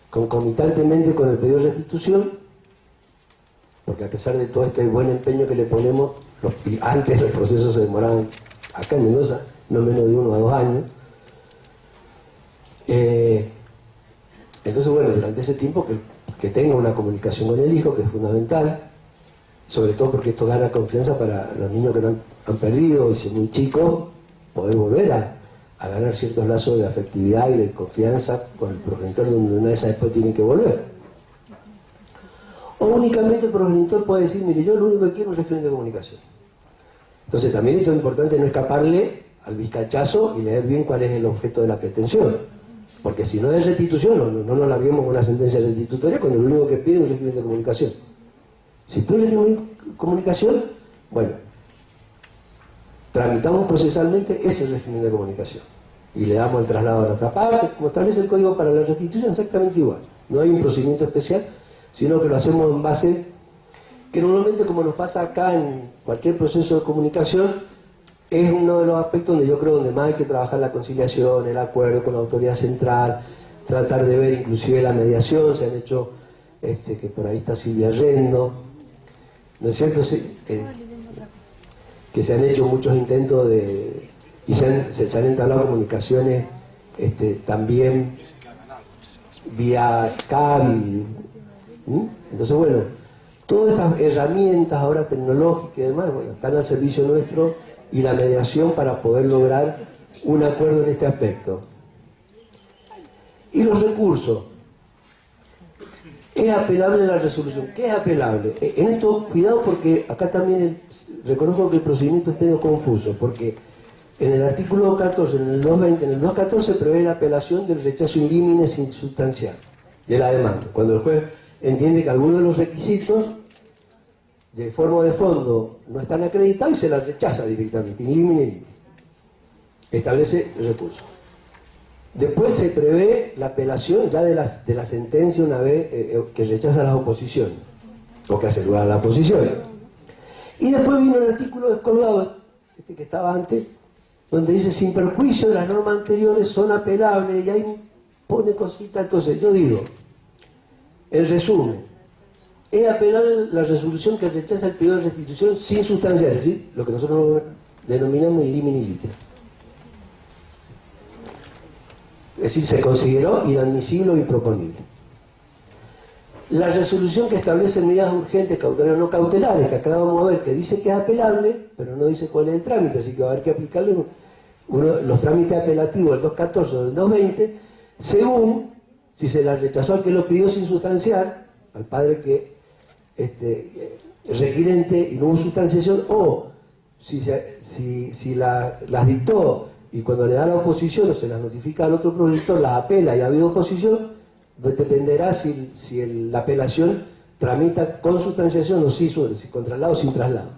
concomitantemente con el pedido de restitución, porque a pesar de todo este buen empeño que le ponemos, antes los procesos se demoraban, acá en Mendoza, no menos de 1 a 2 años. Entonces, bueno, durante ese tiempo que tenga una comunicación con el hijo, que es fundamental, sobre todo porque esto gana confianza para los niños que no han perdido y son muy chicos, poder volver a ganar ciertos lazos de afectividad y de confianza con el progenitor, donde una de esas después tiene que volver. O únicamente el progenitor puede decir, mire, yo lo único que quiero es un régimen de comunicación. Entonces también esto es importante, no escaparle al vizcachazo y leer bien cuál es el objeto de la pretensión. Porque si no es restitución, no nos larguemos con una sentencia restitutoria cuando lo único que pide es un régimen de comunicación. Si tú eres de comunicación, bueno, tramitamos procesalmente ese régimen de comunicación y le damos el traslado a la otra parte, como establece el código para la restitución, exactamente igual. No hay un procedimiento especial, sino que lo hacemos en base, que normalmente, como nos pasa acá en cualquier proceso de comunicación, es uno de los aspectos donde yo creo donde más hay que trabajar la conciliación, el acuerdo con la autoridad central, tratar de ver inclusive la mediación. Se han hecho, que por ahí está Silvia Rendo, ¿no es cierto? Que se han hecho muchos intentos y se han entablado comunicaciones también vía CABI. Entonces, bueno, todas estas herramientas ahora tecnológicas y demás, bueno, están al servicio nuestro, y la mediación para poder lograr un acuerdo en este aspecto. Y los recursos. ¿Es apelable la resolución? ¿Qué es apelable? En esto, cuidado, porque acá también reconozco que el procedimiento es medio confuso, porque en el artículo 14, en el 220, en el 214 prevé la apelación del rechazo in limine sin sustancial de la demanda. Cuando el juez entiende que algunos de los requisitos de forma o de fondo no están acreditados y se la rechaza directamente, in limine, establece el recurso. Después se prevé la apelación ya de la sentencia una vez que rechaza las oposiciones, o que hace lugar a la oposición. Y después vino el artículo descolgado, que estaba antes, donde dice, sin perjuicio de las normas anteriores son apelables, y ahí pone cositas. Entonces yo digo, En resumen, es apelable la resolución que rechaza el pedido de restitución sin sustancia, es decir, lo que nosotros denominamos in limine litere. Es decir, se consideró inadmisible o improponible. La resolución que establece medidas urgentes, cautelares o no cautelares, que acá vamos a ver que dice que es apelable, pero no dice cuál es el trámite, así que va a haber que aplicarle los trámites apelativos del 214 o del 220, según si se la rechazó al que lo pidió sin sustanciar, al padre que requirente y no hubo sustanciación, o si las dictó y cuando le da la oposición o se las notifica al otro proyector, las apela y ha habido oposición, dependerá si la apelación tramita con sustanciación o si con traslado o sin traslado.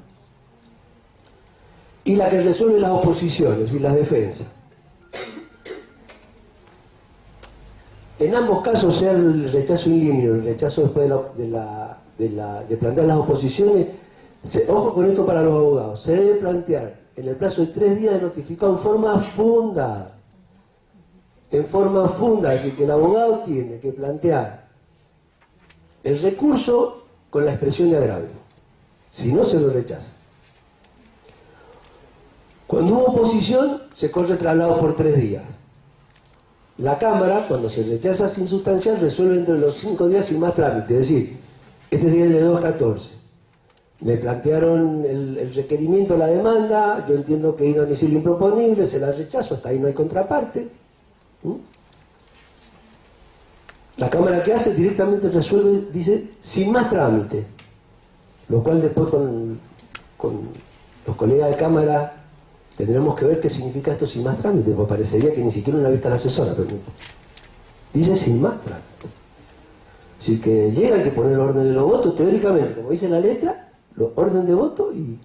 Y la que resuelve las oposiciones y las defensas. En ambos casos, sea el rechazo in limine o el rechazo después de plantear las oposiciones, ojo con esto para los abogados, se debe plantear en el plazo de 3 días de notificado en forma fundada. En forma fundada, es decir, que el abogado tiene que plantear el recurso con la expresión de agravio. Si no, se lo rechaza. Cuando hubo oposición, se corre traslado por 3 días. La Cámara, cuando se rechaza sin sustanciar, resuelve entre los 5 días sin más trámite. Es decir, este sería el de 214. Me plantearon el requerimiento a la demanda, yo entiendo que es inadmisible improponible, se la rechazo, hasta ahí no hay contraparte. La Cámara, ¿qué hace? Directamente resuelve, dice, sin más trámite. Lo cual después con los colegas de Cámara tendremos que ver qué significa esto sin más trámite, porque parecería que ni siquiera una vista a la asesora permite. Dice sin más trámite. Si que llega hay que poner el orden de los votos, teóricamente, como dice la letra, orden de voto y...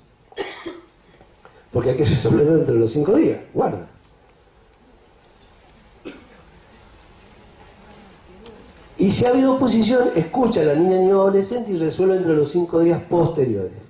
porque hay que resolverlo entre los 5 días, guarda. Y si ha habido oposición, escucha a la niña ni adolescente y resuelve entre los 5 días posteriores.